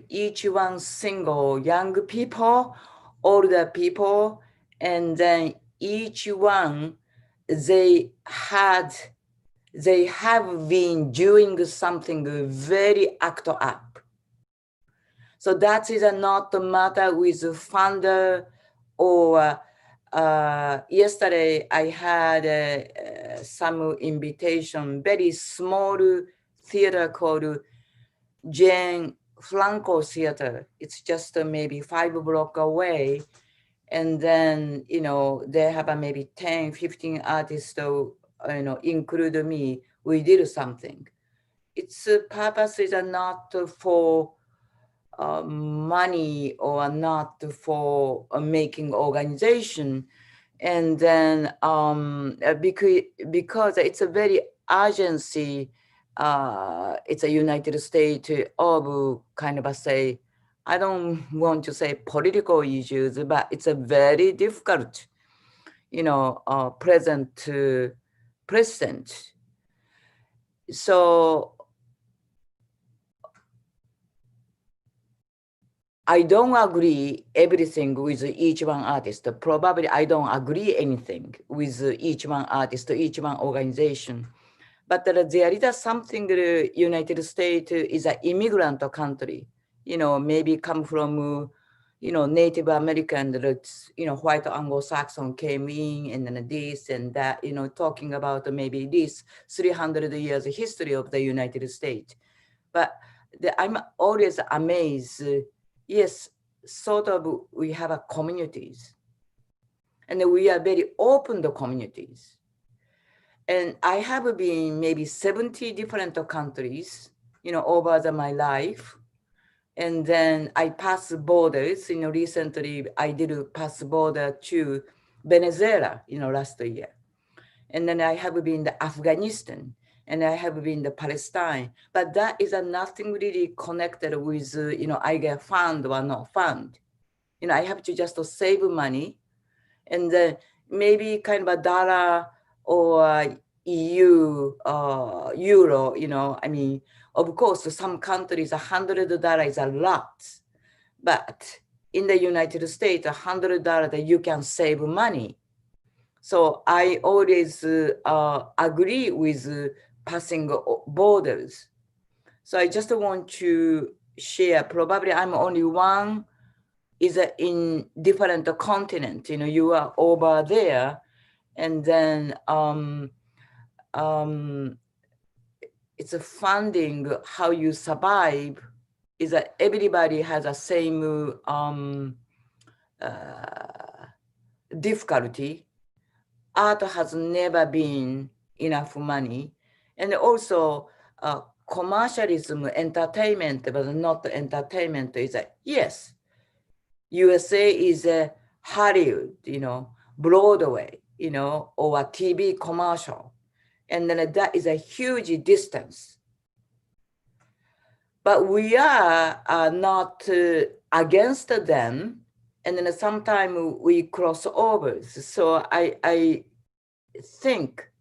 Speaker 4: each one single young people, older people, and then each one, they have been doing something very act up. So that is not the matter with founder or yesterday I had some invitation, very small theater called Jane Franco Theater. It's just maybe 5 blocks away. And then, you know, they have maybe 10, 15 artists, you know, include me. We did something. Its purpose is not for money or not for making organization. And then because it's a very urgency, it's a United States of kind of say, I don't want to say political issues, but it's a very difficult, you know, present president. So I don't agree everything with each one artist. Probably I don't agree anything with each one artist, each one organization. But there is something the United States is an immigrant country, you know, maybe come from, you know, Native American, you know, white Anglo-Saxon came in and then this and that, you know, talking about maybe this 300 years history of the United States. But I'm always amazed. Yes, sort of we have a communities and we are very open to communities. And I have been maybe 70 different countries, you know, over my life. And then I pass borders, you know, recently I did pass border to Venezuela, you know, last year. And then I have been to Afghanistan and I have been to Palestine, but that is nothing really connected with, you know, I get fund or not fund. You know, I have to just save money and then maybe kind of a dollar or EU, euro, you know, I mean, of course, some countries, $100 is a lot, but in the United States, $100 that you can save money. So I always agree with passing borders. So I just want to share, probably I'm only one is in different continent, you know, you are over there, and then it's a funding how you survive is that everybody has the same difficulty. Art has never been enough money, and also commercialism, entertainment, but not entertainment is a yes. USA is a Hollywood, you know, Broadway, you know, or a TV commercial. And then that is a huge distance. But we are not against them. And then sometimes we cross over. So I think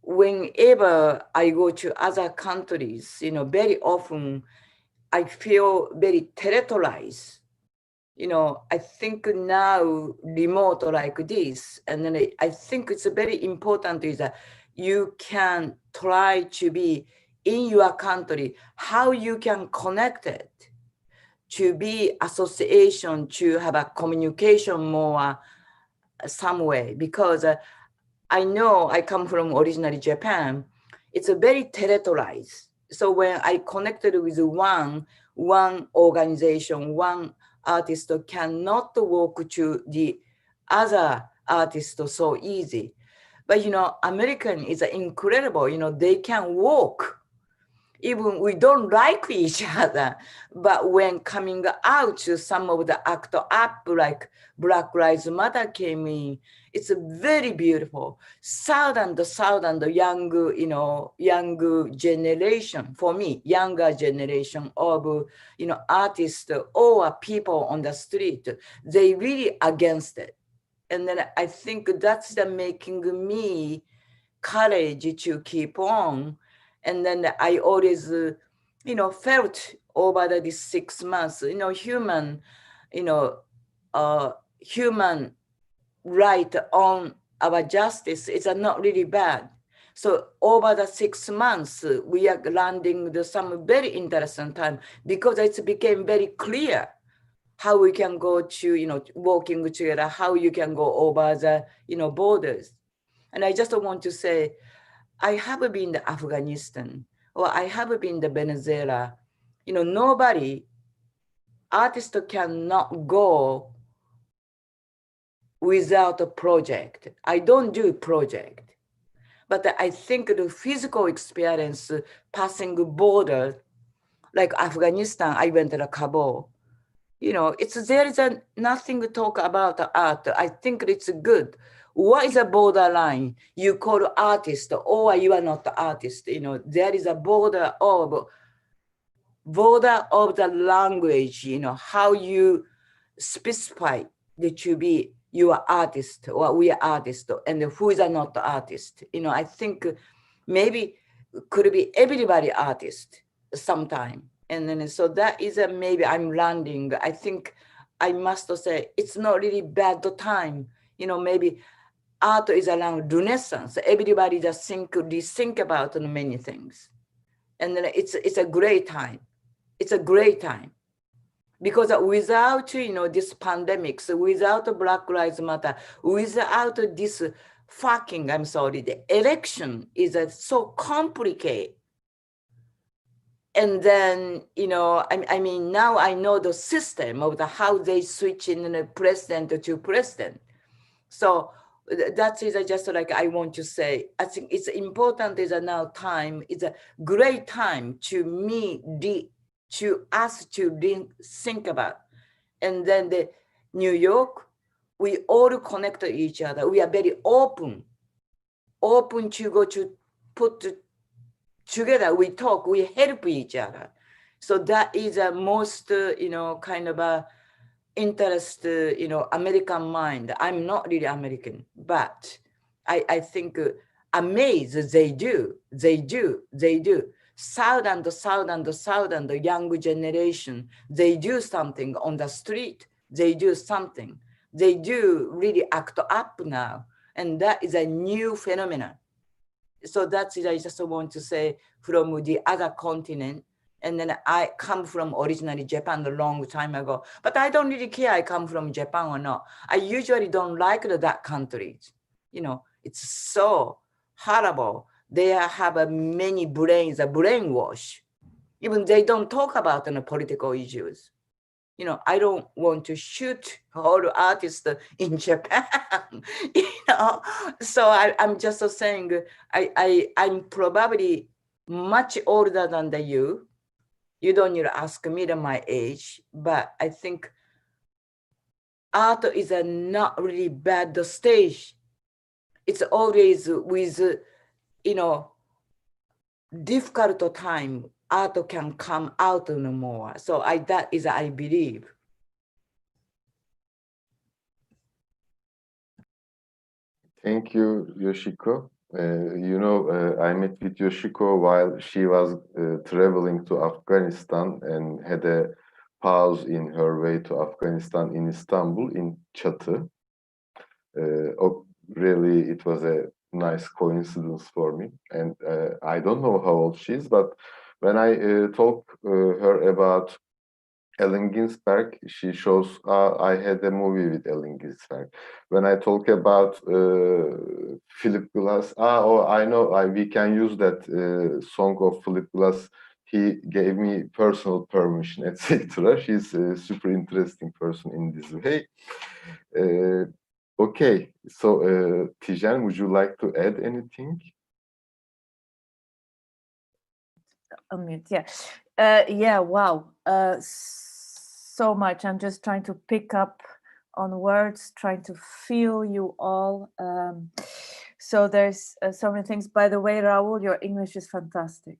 Speaker 4: whenever I go to other countries, you know, very often I feel very territorialized. You know, I think now remote like this, and then I think it's very important is that you can try to be in your country, how you can connect it, to be association, to have a communication more some way, because I know I come from originally Japan, it's a very territorialized. So when I connected with one organization, one artist cannot walk to the other artist so easy. But you know, American is incredible, you know, they can walk. Even we don't like each other, but when coming out, some of the act up like Black Lives Matter came in, it's very beautiful. Thousand young, you know, young generation, for me, younger generation of, you know, artists or people on the street, they really against it. And then I think that's the making me courage to keep on. And then I always, you know, felt over these 6 months, you know, human right on our justice is not really bad. So over the 6 months, we are landing some very interesting time, because it became very clear how we can go to, you know, working together, how you can go over the, you know, borders. And I just want to say, I have been to Afghanistan, or I have been to Venezuela. You know, nobody, artist cannot go without a project. I don't do project, but I think the physical experience passing border, like Afghanistan, I went to Kabul. You know, there is nothing to talk about art. I think it's good. What is a borderline? You call artist or you are not the artist. You know, there is a border of the language, you know, how you specify that you be you are artist or we are artist, and who is not the artist. You know, I think maybe could be everybody artist sometime. And then so that is maybe I'm landing. I think I must say it's not really bad time. You know, maybe art is around Renaissance. Everybody just think about many things. And then it's a great time. It's a great time. Because without, you know, this pandemics, without Black Lives Matter, without this the election is so complicated. And then, you know, I mean, now I know the system of how they switch in the president to president. So that is just like I want to say, I think it's important is now time, it's a great time to us to think about. And then the New York, we all connect to each other. We are very open to go to put together. We talk, we help each other. So that is a most, you know, kind of a interest, you know, American mind. I'm not really American, but I think amazed they do. the young generation, they do something on the street, they do something, they do really act up now. And that is a new phenomenon. So that's it. I just want to say from the other continent. And then I come from originally Japan a long time ago, but I don't really care I come from Japan or not. I usually don't like that country. You know, it's so horrible. They have many brains, a brainwash. Even they don't talk about the political issues. You know, I don't want to shoot all artists in Japan, you know. So I'm just saying, I'm probably much older than you. You don't need to ask me my age, but I think art is a not really bad stage. It's always with, you know, difficult time, art can come out no more. So that is, I believe.
Speaker 1: Thank you, Yoshiko. You know, I met with Yoshiko while she was traveling to Afghanistan and had a pause in her way to Afghanistan in Istanbul, in Çatı. Really, it was a nice coincidence for me. And I don't know how old she is, but when I talk her about Ellen Ginsberg, she shows, I had a movie with Ellen Ginsberg. When I talk about Philip Glass, I know, we can use that song of Philip Glass. He gave me personal permission, etc. She's a super interesting person in this way. Okay, so Tijen, would you like to add anything?
Speaker 5: Unmute, yeah. Yeah, wow. So much. I'm just trying to pick up on words, trying to feel you all. So there's so many things. By the way, Raul, your English is fantastic.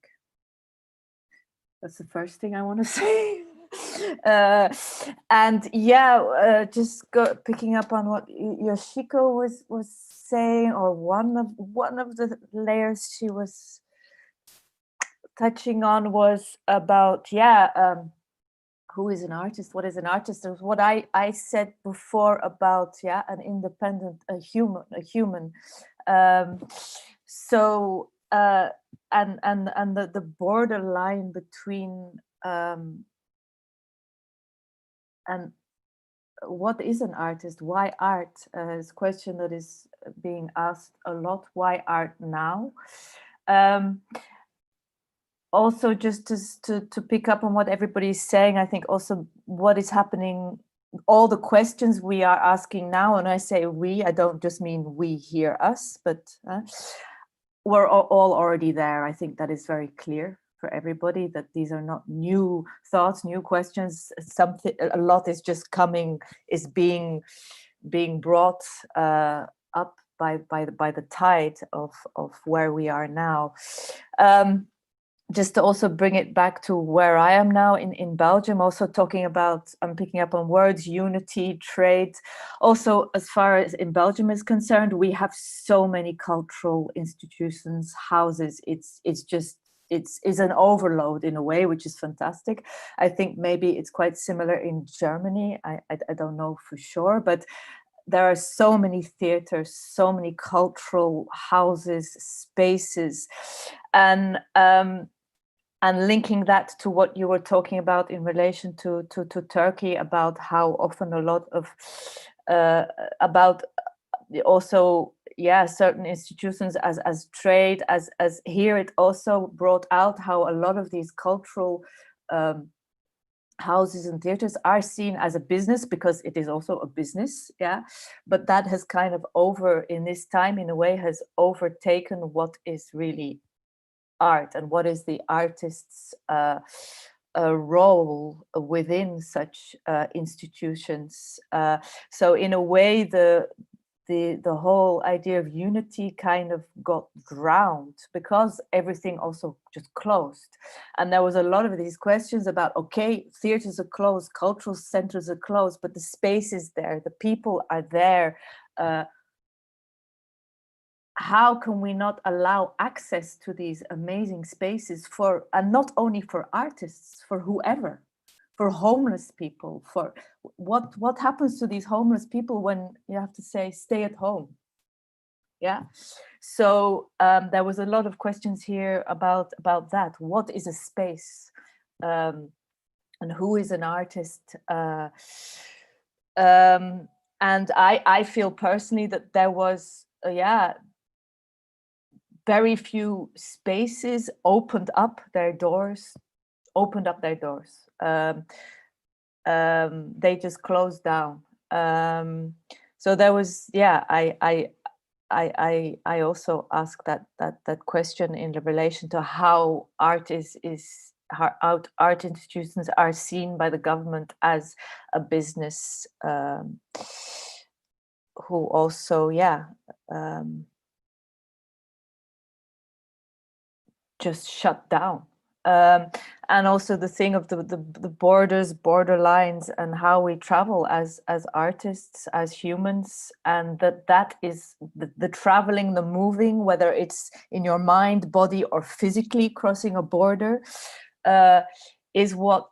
Speaker 5: That's the first thing I want to say. And yeah, just picking up on what Yoshiko was saying, or one of the layers she was touching on was about, who is an artist? What is an artist? It was what I said before about, an independent, a human. So and the borderline between and what is an artist? Why art? Is a question that is being asked a lot. Why art now? Also, just to pick up on what everybody is saying, I think also what is happening, all the questions we are asking now, and I say we, I don't just mean we here, us, but we're all already there. I think that is very clear for everybody, that these are not new thoughts, new questions. Something, a lot is just coming, is being brought up by the tide of where we are now. Just to also bring it back to where I am now in Belgium, also talking about, I'm picking up on words, unity, trade. Also, as far as in Belgium is concerned, we have so many cultural institutions, houses. It's an overload in a way, which is fantastic. I think maybe it's quite similar in Germany. I don't know for sure, but there are so many theaters, so many cultural houses, spaces, and linking that to what you were talking about in relation to Turkey, about how often a lot of about also certain institutions as trade, as here, it also brought out how a lot of these cultural houses and theaters are seen as a business, because it is also a business, but that has kind of in this time, in a way, has overtaken what is really art and what is the artist's role within such institutions. So in a way, the whole idea of unity kind of got drowned, because everything also just closed. And there was a lot of these questions about, okay, theaters are closed, cultural centers are closed, but the space is there, the people are there. how can we not allow access to these amazing spaces for, and not only for artists, for whoever, for homeless people, for what happens to these homeless people when you have to say, stay at home? Yeah. So there was a lot of questions here about that. What is a space? And who is an artist? And I feel personally that there was, very few spaces opened up their doors. They just closed down. So there was, I also asked that question in relation to how art how art institutions are seen by the government as a business, who also, just shut down. And also the thing of the borderlines, and how we travel as artists, as humans, and that is the traveling, the moving, whether it's in your mind, body, or physically crossing a border, is what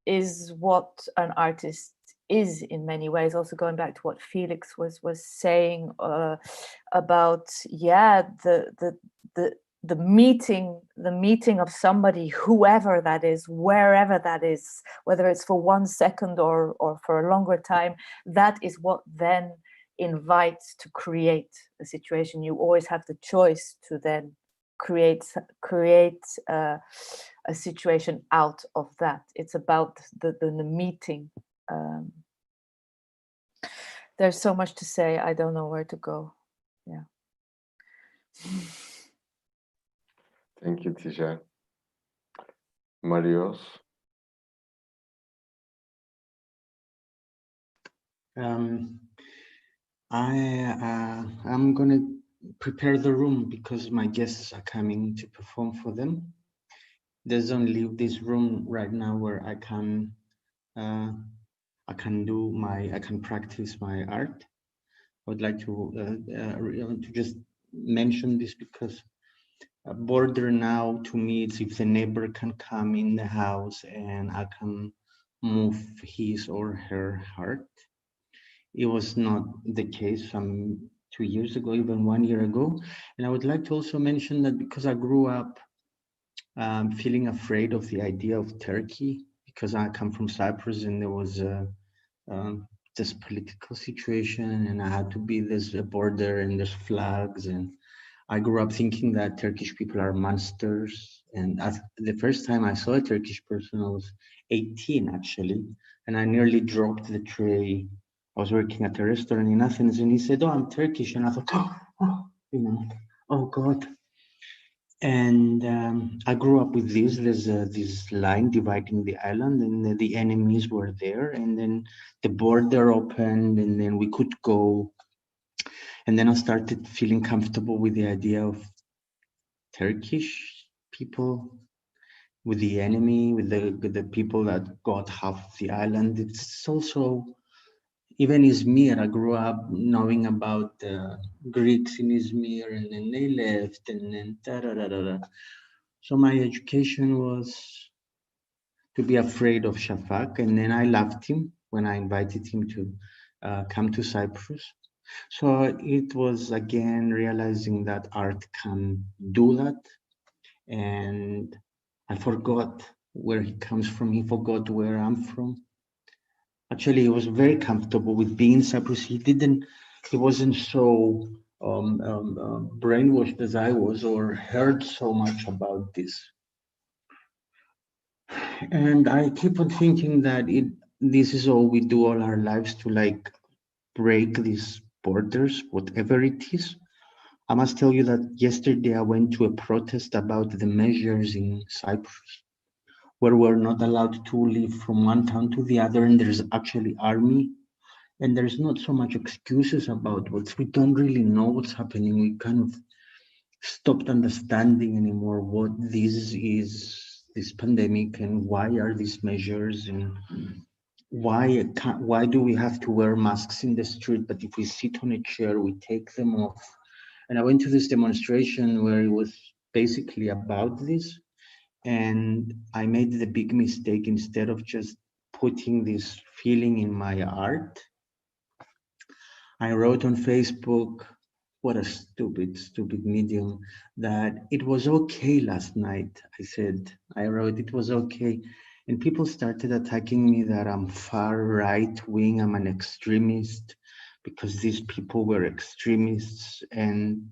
Speaker 5: an artist is in many ways. Also going back to what Felix was saying about the meeting of somebody, whoever that is, wherever that is, whether it's for 1 second or for a longer time, that is what then invites to create a situation. You always have the choice to then create a situation out of that. It's about the meeting. There's so much to say. I don't know where to go. Yeah.
Speaker 1: Thank you, Tijen. Marios?
Speaker 3: I'm gonna prepare the room because my guests are coming to perform for them. There's only this room right now where I can practice my art. I would like to just mention this because a border now to me is if the neighbor can come in the house and I can move his or her heart. It was not the case some 2 years ago, even 1 year ago. And I would like to also mention that because I grew up feeling afraid of the idea of Turkey, because I come from Cyprus and there was this political situation and I had to be this border and there's flags, and I grew up thinking that Turkish people are monsters. And the first time I saw a Turkish person, I was 18 actually, and I nearly dropped the tray. I was working at a restaurant in Athens and he said, "Oh, I'm Turkish." And I thought, oh God. And I grew up with this. There's this line dividing the island, and the enemies were there. And then the border opened, and then we could go. And then I started feeling comfortable with the idea of Turkish people, with the enemy, with the people that got half of the island. It's also, even Izmir, I grew up knowing about the Greeks in Izmir, and then they left, and then da-da-da-da-da. So my education was to be afraid of Shafak, and then I loved him when I invited him to come to Cyprus. So it was again realizing that art can do that. And I forgot where he comes from. He forgot where I'm from. Actually, he was very comfortable with being in Cyprus. He wasn't so brainwashed as I was, or heard so much about this. And I keep on thinking that this is all we do all our lives, to like break these borders, whatever it is. I must tell you that yesterday I went to a protest about the measures in Cyprus, where we're not allowed to leave from one town to the other, and there's actually army, and there's not so much excuses about we don't really know what's happening. We kind of stopped understanding anymore what this is, this pandemic, and why are these measures, and why do we have to wear masks in the street, but if we sit on a chair, we take them off. And I went to this demonstration where it was basically about this. And I made the big mistake, instead of just putting this feeling in my art, I wrote on Facebook, what a stupid medium, that it was okay last night. I wrote it was okay. And people started attacking me that I'm far right wing, I'm an extremist, because these people were extremists, and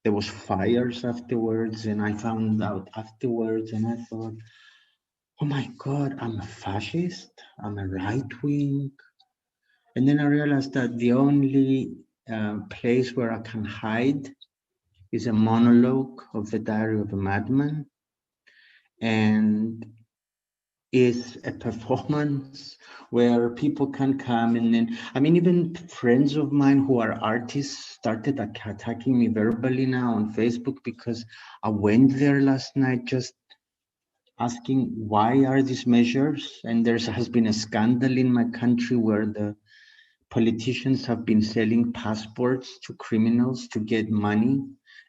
Speaker 3: there was fires afterwards, and I found out afterwards, and I thought, oh my God, I'm a fascist, I'm a right wing. And then I realized that the only place where I can hide is a monologue of the Diary of a Madman, and is a performance where people can come, and then, I mean, even friends of mine who are artists started attacking me verbally now on Facebook, because I went there last night just asking why are these measures, and there has been a scandal in my country where the politicians have been selling passports to criminals to get money.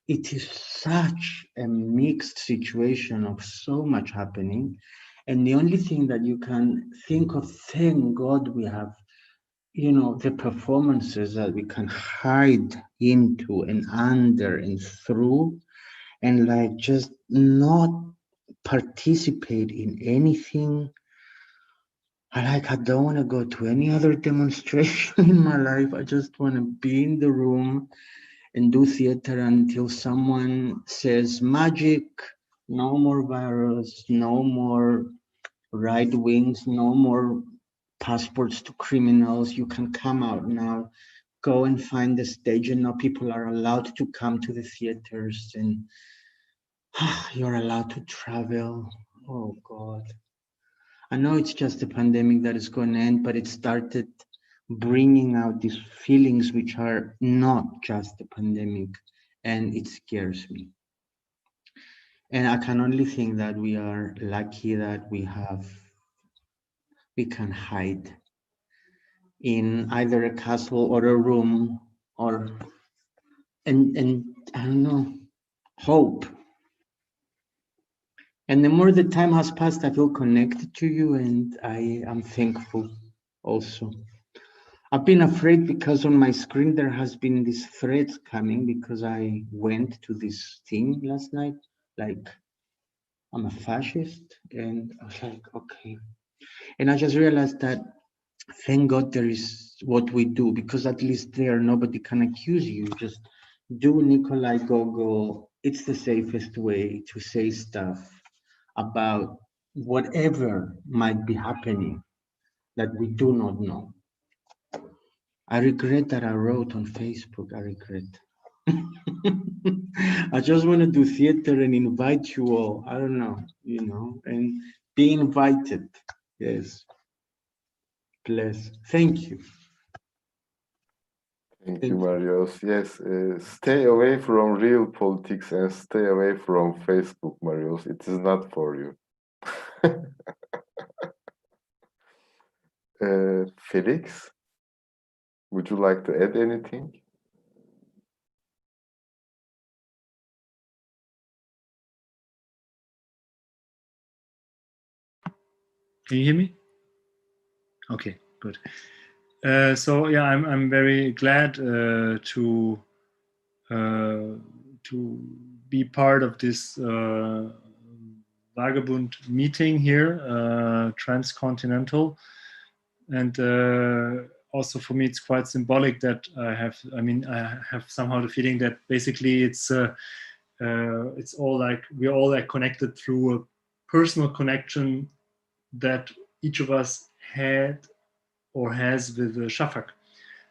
Speaker 3: It is such a mixed situation of so much happening. And the only thing that you can think of, thank God we have, you know, the performances that we can hide into and under and through, and like just not participate in anything. I don't want to go to any other demonstration in my life. I just want to be in the room and do theater until someone says magic, no more virus, no more right wings, no more passports to criminals. You can come out now, go and find the stage, and now people are allowed to come to the theaters, and you're allowed to travel. Oh God. I know it's just a pandemic that is going to end, but it started bringing out these feelings which are not just a pandemic, and it scares me. And I can only think that we are lucky that we can hide in either a castle or a room, or and I don't know, hope. And the more the time has passed, I feel connected to you, and I am thankful also. I've been afraid because on my screen there has been this threat coming, because I went to this thing last night, like I'm a fascist, and I was like, okay. And I just realized that thank God there is what we do, because at least there nobody can accuse you. Just do Nikolai Gogol. It's the safest way to say stuff about whatever might be happening that we do not know. I regret that I wrote on Facebook. I regret. I just want to do theater and invite you all. I don't know, you know, and be invited. Yes. Bless. Thank you.
Speaker 1: Thank you, Marios. Yes, stay away from real politics and stay away from Facebook, Marios. It is not for you. Felix, would you like to add anything?
Speaker 9: Can you hear me? Okay, good. So yeah, I'm very glad to be part of this Vagabond meeting here, transcontinental, and also for me it's quite symbolic that I have somehow the feeling that basically it's all like we're all like connected through a personal connection that each of us had or has with Shafak,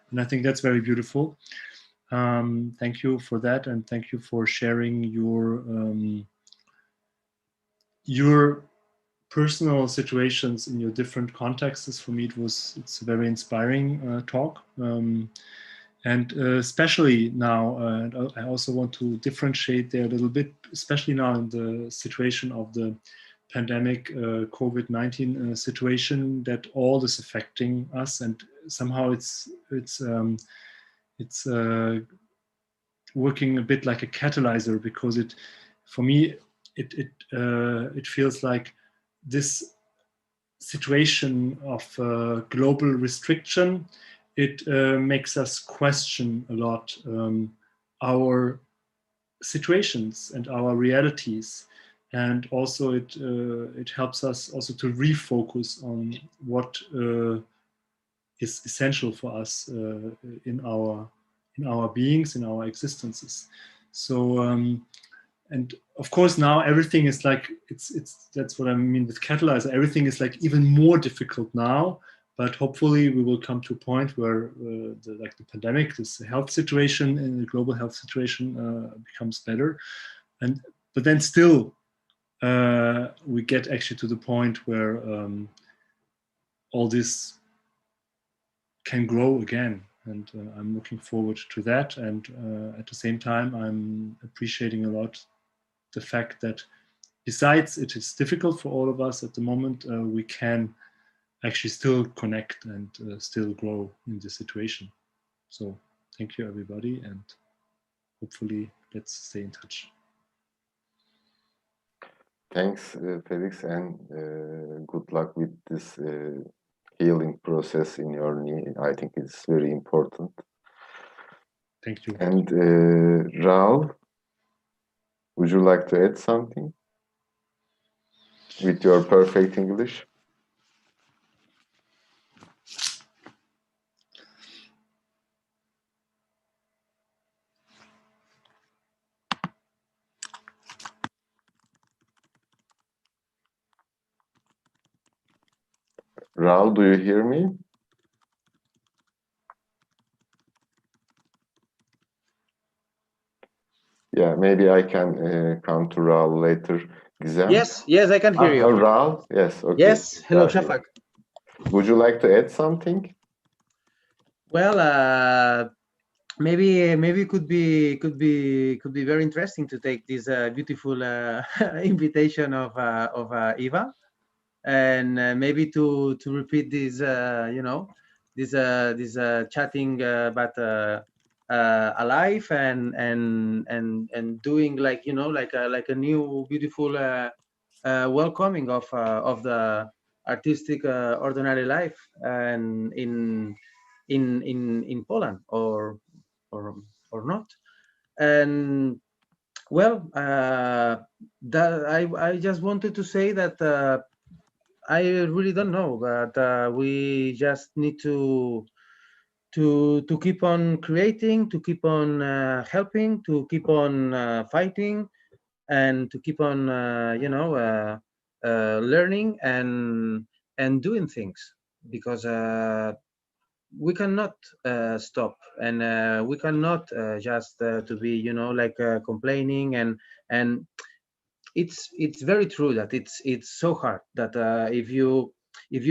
Speaker 9: and I think that's very beautiful. Thank you for that, and thank you for sharing your personal situations in your different contexts. For me, it's a very inspiring talk, and especially now. I also want to differentiate there a little bit, especially now in the situation of the pandemic, COVID-19 situation, that all is affecting us, and somehow it's working a bit like a catalyzer, because it, for me, it feels like this situation of global restriction, it makes us question a lot our situations and our realities, and also it helps us also to refocus on what is essential for us in our beings, in our existences. So and of course now everything is like, it's that's what I mean with catalyzer. Everything is like even more difficult now, but hopefully we will come to a point where the pandemic, this health situation and the global health situation becomes better. But then still we get actually to the point where all this can grow again. And I'm looking forward to that. And at the same time, I'm appreciating a lot the fact that besides it is difficult for all of us at the moment, we can actually still connect and still grow in this situation. So thank you, everybody. And hopefully let's stay in touch.
Speaker 1: Thanks, Felix, and good luck with this healing process in your knee. I think it's very important.
Speaker 9: Thank you.
Speaker 1: And Raul, would you like to add something with your perfect English? Raul, do you hear me? Yeah, maybe I can come to Raul later. Gizem?
Speaker 10: Yes, I can hear you.
Speaker 1: Oh, Raul? Yes, okay.
Speaker 10: Yes, hello,
Speaker 1: Got it.
Speaker 10: Shafak.
Speaker 1: Would you like to add something?
Speaker 10: Well, maybe could be very interesting to take this beautiful invitation of Eva, and maybe to repeat this this chatting but alive and doing like like a new beautiful welcoming of the artistic ordinary life and in Poland or not. And well, that I just wanted to say that I really don't know, but we just need to keep on creating, to keep on helping, to keep on fighting, and to keep on learning and doing things, because we cannot stop, and we cannot just to be like complaining, and it's very true that it's so hard that if you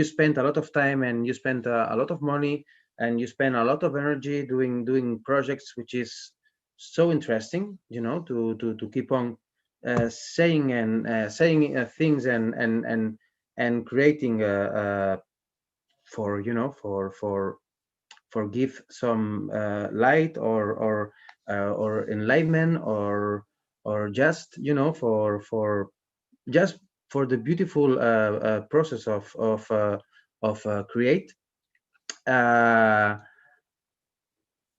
Speaker 10: spend a lot of time and you spend a lot of money and you spend a lot of energy doing projects which is so interesting, to keep on saying and saying things and creating for for give some light or enlightenment or just for just for the beautiful process of create.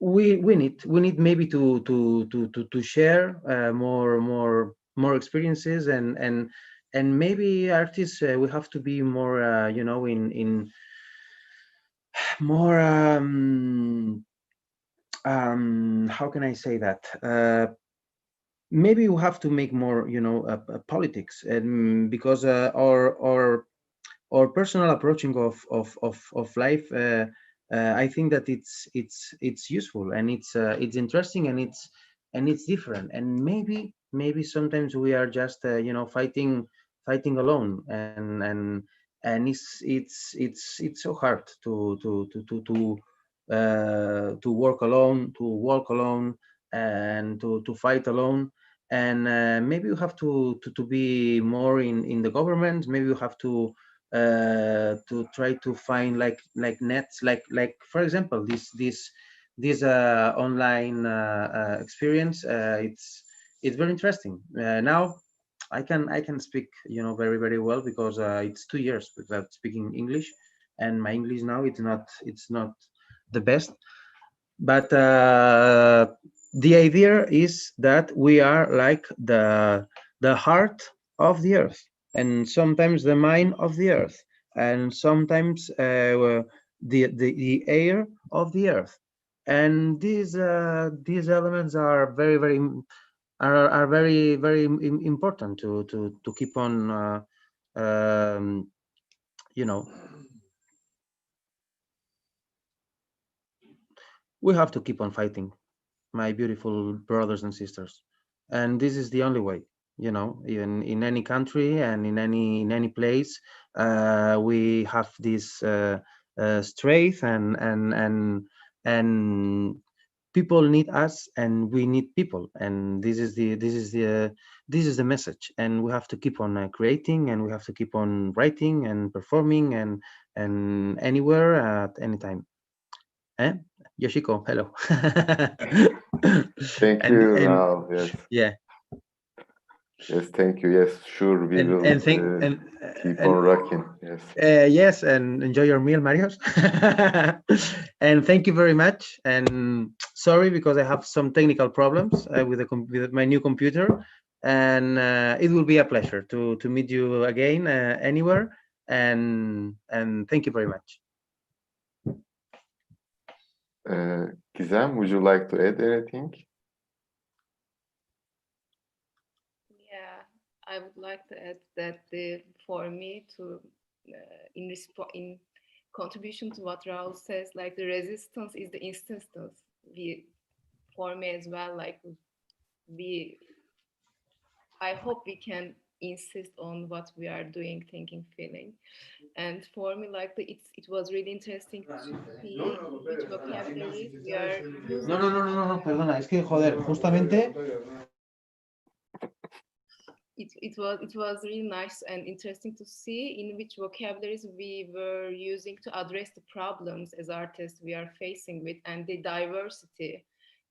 Speaker 10: We need maybe to share more experiences and maybe artists we have to be more in more how can I say that, maybe we have to make more politics, and because our personal approaching of life, I think that it's useful and it's interesting and it's different, and maybe sometimes we are just fighting alone, and it's so hard to work alone, to walk alone, and to fight alone. And maybe you have to be more in the government. Maybe you have to try to find like nets, like for example this this online experience. It's very interesting. Now I can speak, you know, very, very well, because it's 2 years without speaking English, and my English now it's not the best. But the idea is that we are like the heart of the earth, and sometimes the mind of the earth, and sometimes the air of the earth. And these elements are very, very are very, very important to keep on you know, we have to keep on fighting, my beautiful brothers and sisters, and this is the only way, you know. Even in any country and in any place, we have this strength, and people need us, and we need people, and this is the message, and we have to keep on creating, and we have to keep on writing and performing, and anywhere at any time. Yoshiko, hello.
Speaker 1: Thank you, Raul. Yes.
Speaker 10: Yeah.
Speaker 1: Yes, thank you. Yes, sure, we will keep on rocking. Yes.
Speaker 10: Yes, and enjoy your meal, Marios. And thank you very much. And sorry, because I have some technical problems with my new computer. And it will be a pleasure to meet you again anywhere. And thank you very much.
Speaker 1: Gizem, would you like to add anything?
Speaker 8: Yeah, I would like to add that for me to in contribution to what Raul says, like the resistance is the insistence. For me as well, like I hope we can insist on what we are doing, thinking, feeling. And for me, like it was really interesting to see which vocabularies we are using.
Speaker 10: No, perdona, es que joder, justamente.
Speaker 8: It was really nice and interesting to see in which vocabularies we were using to address the problems as artists we are facing with, and the diversity,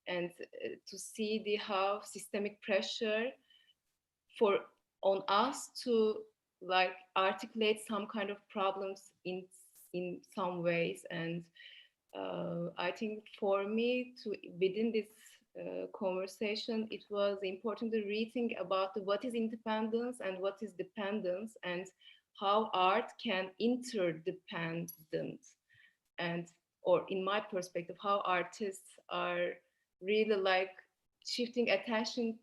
Speaker 8: and to see how systemic pressure on us to like articulate some kind of problems in some ways. And I think for me to within this conversation, it was important to rethink about what is independence and what is dependence, and how art can interdependent, and or in my perspective, how artists are really like shifting attention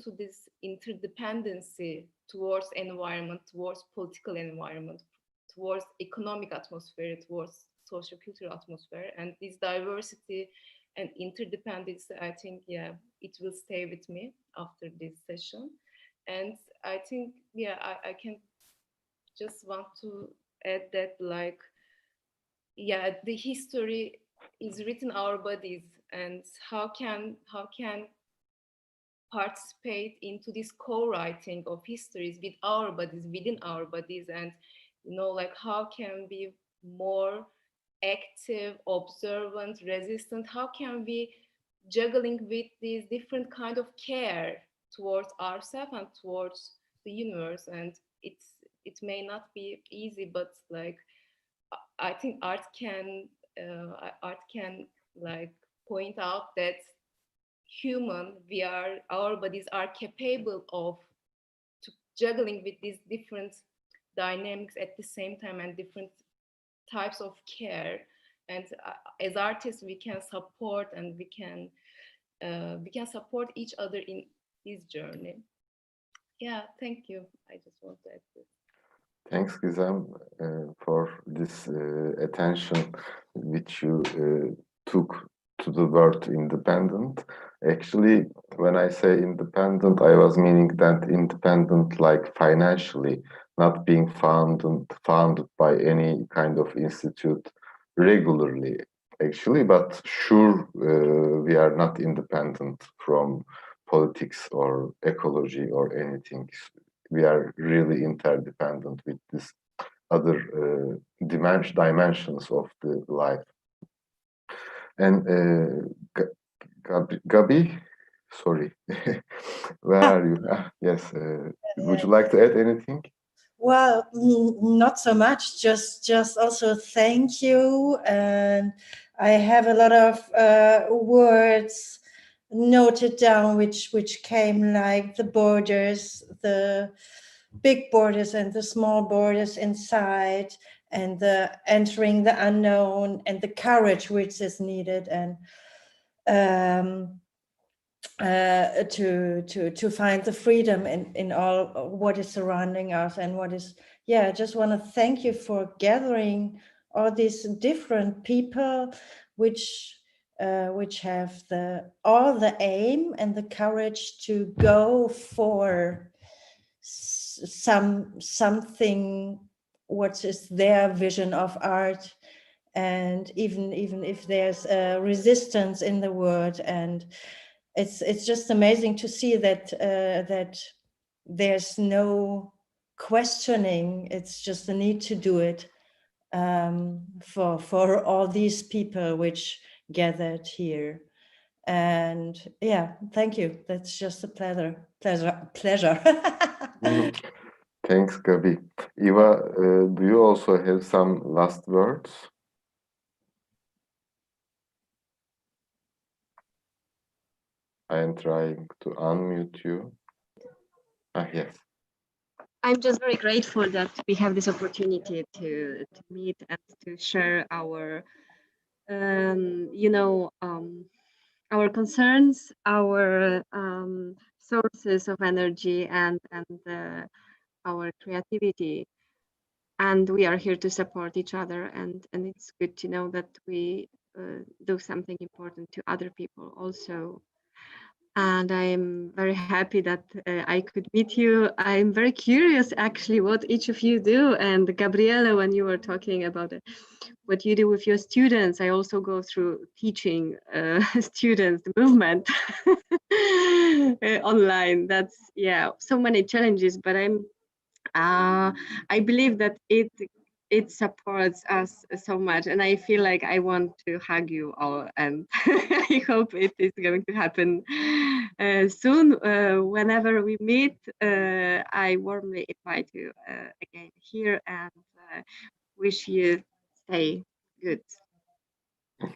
Speaker 8: to this interdependency towards environment, towards political environment, towards economic atmosphere, towards social cultural atmosphere. And this diversity and interdependence, I think, yeah, it will stay with me after this session. And I think, yeah, I can just want to add that, like, yeah, the history is written our bodies, and how can participate into this co-writing of histories with our bodies, within our bodies, and like how can be more active, observant, resistant, how can we juggling with these different kind of care towards ourselves and towards the universe. And it may not be easy, but like I think art can like point out that our bodies are capable of juggling with these different dynamics at the same time, and different types of care. And as artists, we can support, and we can support each other in this journey. Yeah, thank you. I just want to add this.
Speaker 1: Thanks, Gizem, for this attention which you took to the word independent. Actually, when I say independent, I was meaning that independent like financially, not being founded by any kind of institute regularly, actually, but sure, we are not independent from politics or ecology or anything. We are really interdependent with this other dimensions of the life. And Gabi, sorry, where are you? Yes, would you like to add anything?
Speaker 7: Well, not so much. Just also thank you, and I have a lot of words noted down, which came, like the borders, the big borders and the small borders inside, and the entering the unknown, and the courage which is needed, and to find the freedom in all what is surrounding us, and what is, yeah, I just want to thank you for gathering all these different people which have all the aim and the courage to go for something what is their vision of art, and even if there's resistance in the world. And it's just amazing to see that that there's no questioning. It's just a need to do it, for all these people which gathered here. And yeah, thank you. That's just a pleasure.
Speaker 1: Thanks, Gabi. Eva, do you also have some last words? I am trying to unmute you. Yes.
Speaker 11: I'm just very grateful that we have this opportunity to meet and to share our, our concerns, our sources of energy, and our creativity. And we are here to support each other. And it's good to know that we do something important to other people also. And I'm very happy that I could meet you. I'm very curious, actually, what each of you do. And Gabriela, when you were talking about what you do with your students, I also go through teaching students the movement online. That's, yeah, so many challenges, but I believe that it supports us so much, and I feel like I want to hug you all, and I hope it is going to happen soon. Whenever we meet, I warmly invite you again here, and wish you stay good.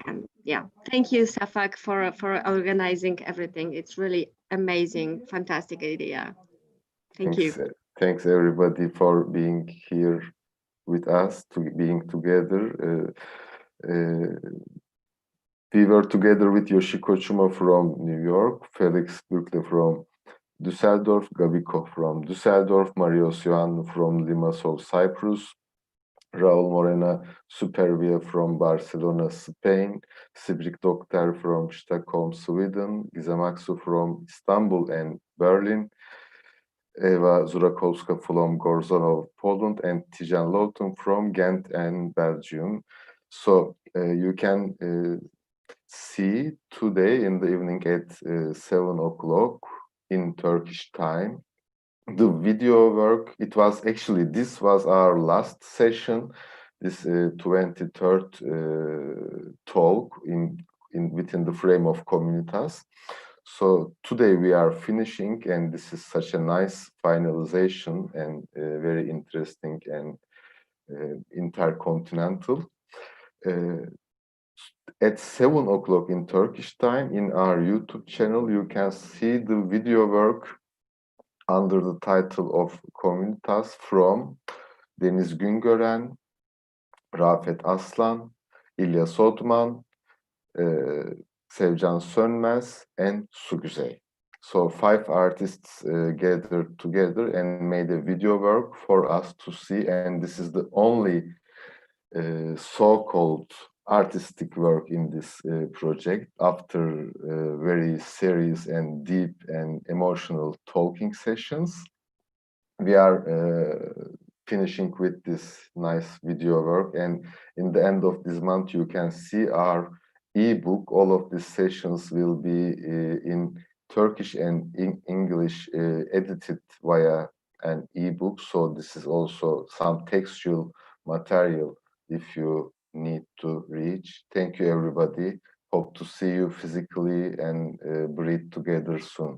Speaker 11: And yeah, thank you, Safak, for organizing everything. It's really amazing, fantastic idea. Thank you.
Speaker 1: Thanks everybody for being here with us, being together. We were together with Yoshiko Chuma from New York, Felix Burkle from Düsseldorf, Gabi Koch from Düsseldorf, Ioannou from Limassol, Cyprus, Raul Morena, Supervia from Barcelona, Spain, Sybrig Dokter from Stockholm, Sweden, Gizem Aksu from Istanbul and Berlin, Eva Zurakowska from Gorzanow, Poland, and Tijen from Ghent and Belgium. So you can see today in the evening at 7 o'clock in Turkish time the video work. It was actually, this was our last session, this 23rd talk within the frame of Communitas. So today we are finishing, and this is such a nice finalization and very interesting and intercontinental. At 7 o'clock in Turkish time in our YouTube channel, you can see the video work under the title of Communitas from Deniz Güngören, Rafet Aslan, İlyas Sotman, Sevcan Sönmez, and Su Güzey. So 5 artists gathered together and made a video work for us to see, and this is the only so-called artistic work in this project after very serious and deep and emotional talking sessions. We are finishing with this nice video work, and in the end of this month you can see our ebook. All of these sessions will be in Turkish and in English, edited via an ebook. So this is also some textual material if you need to reach. Thank you everybody. hope to see you physically and breathe together soon.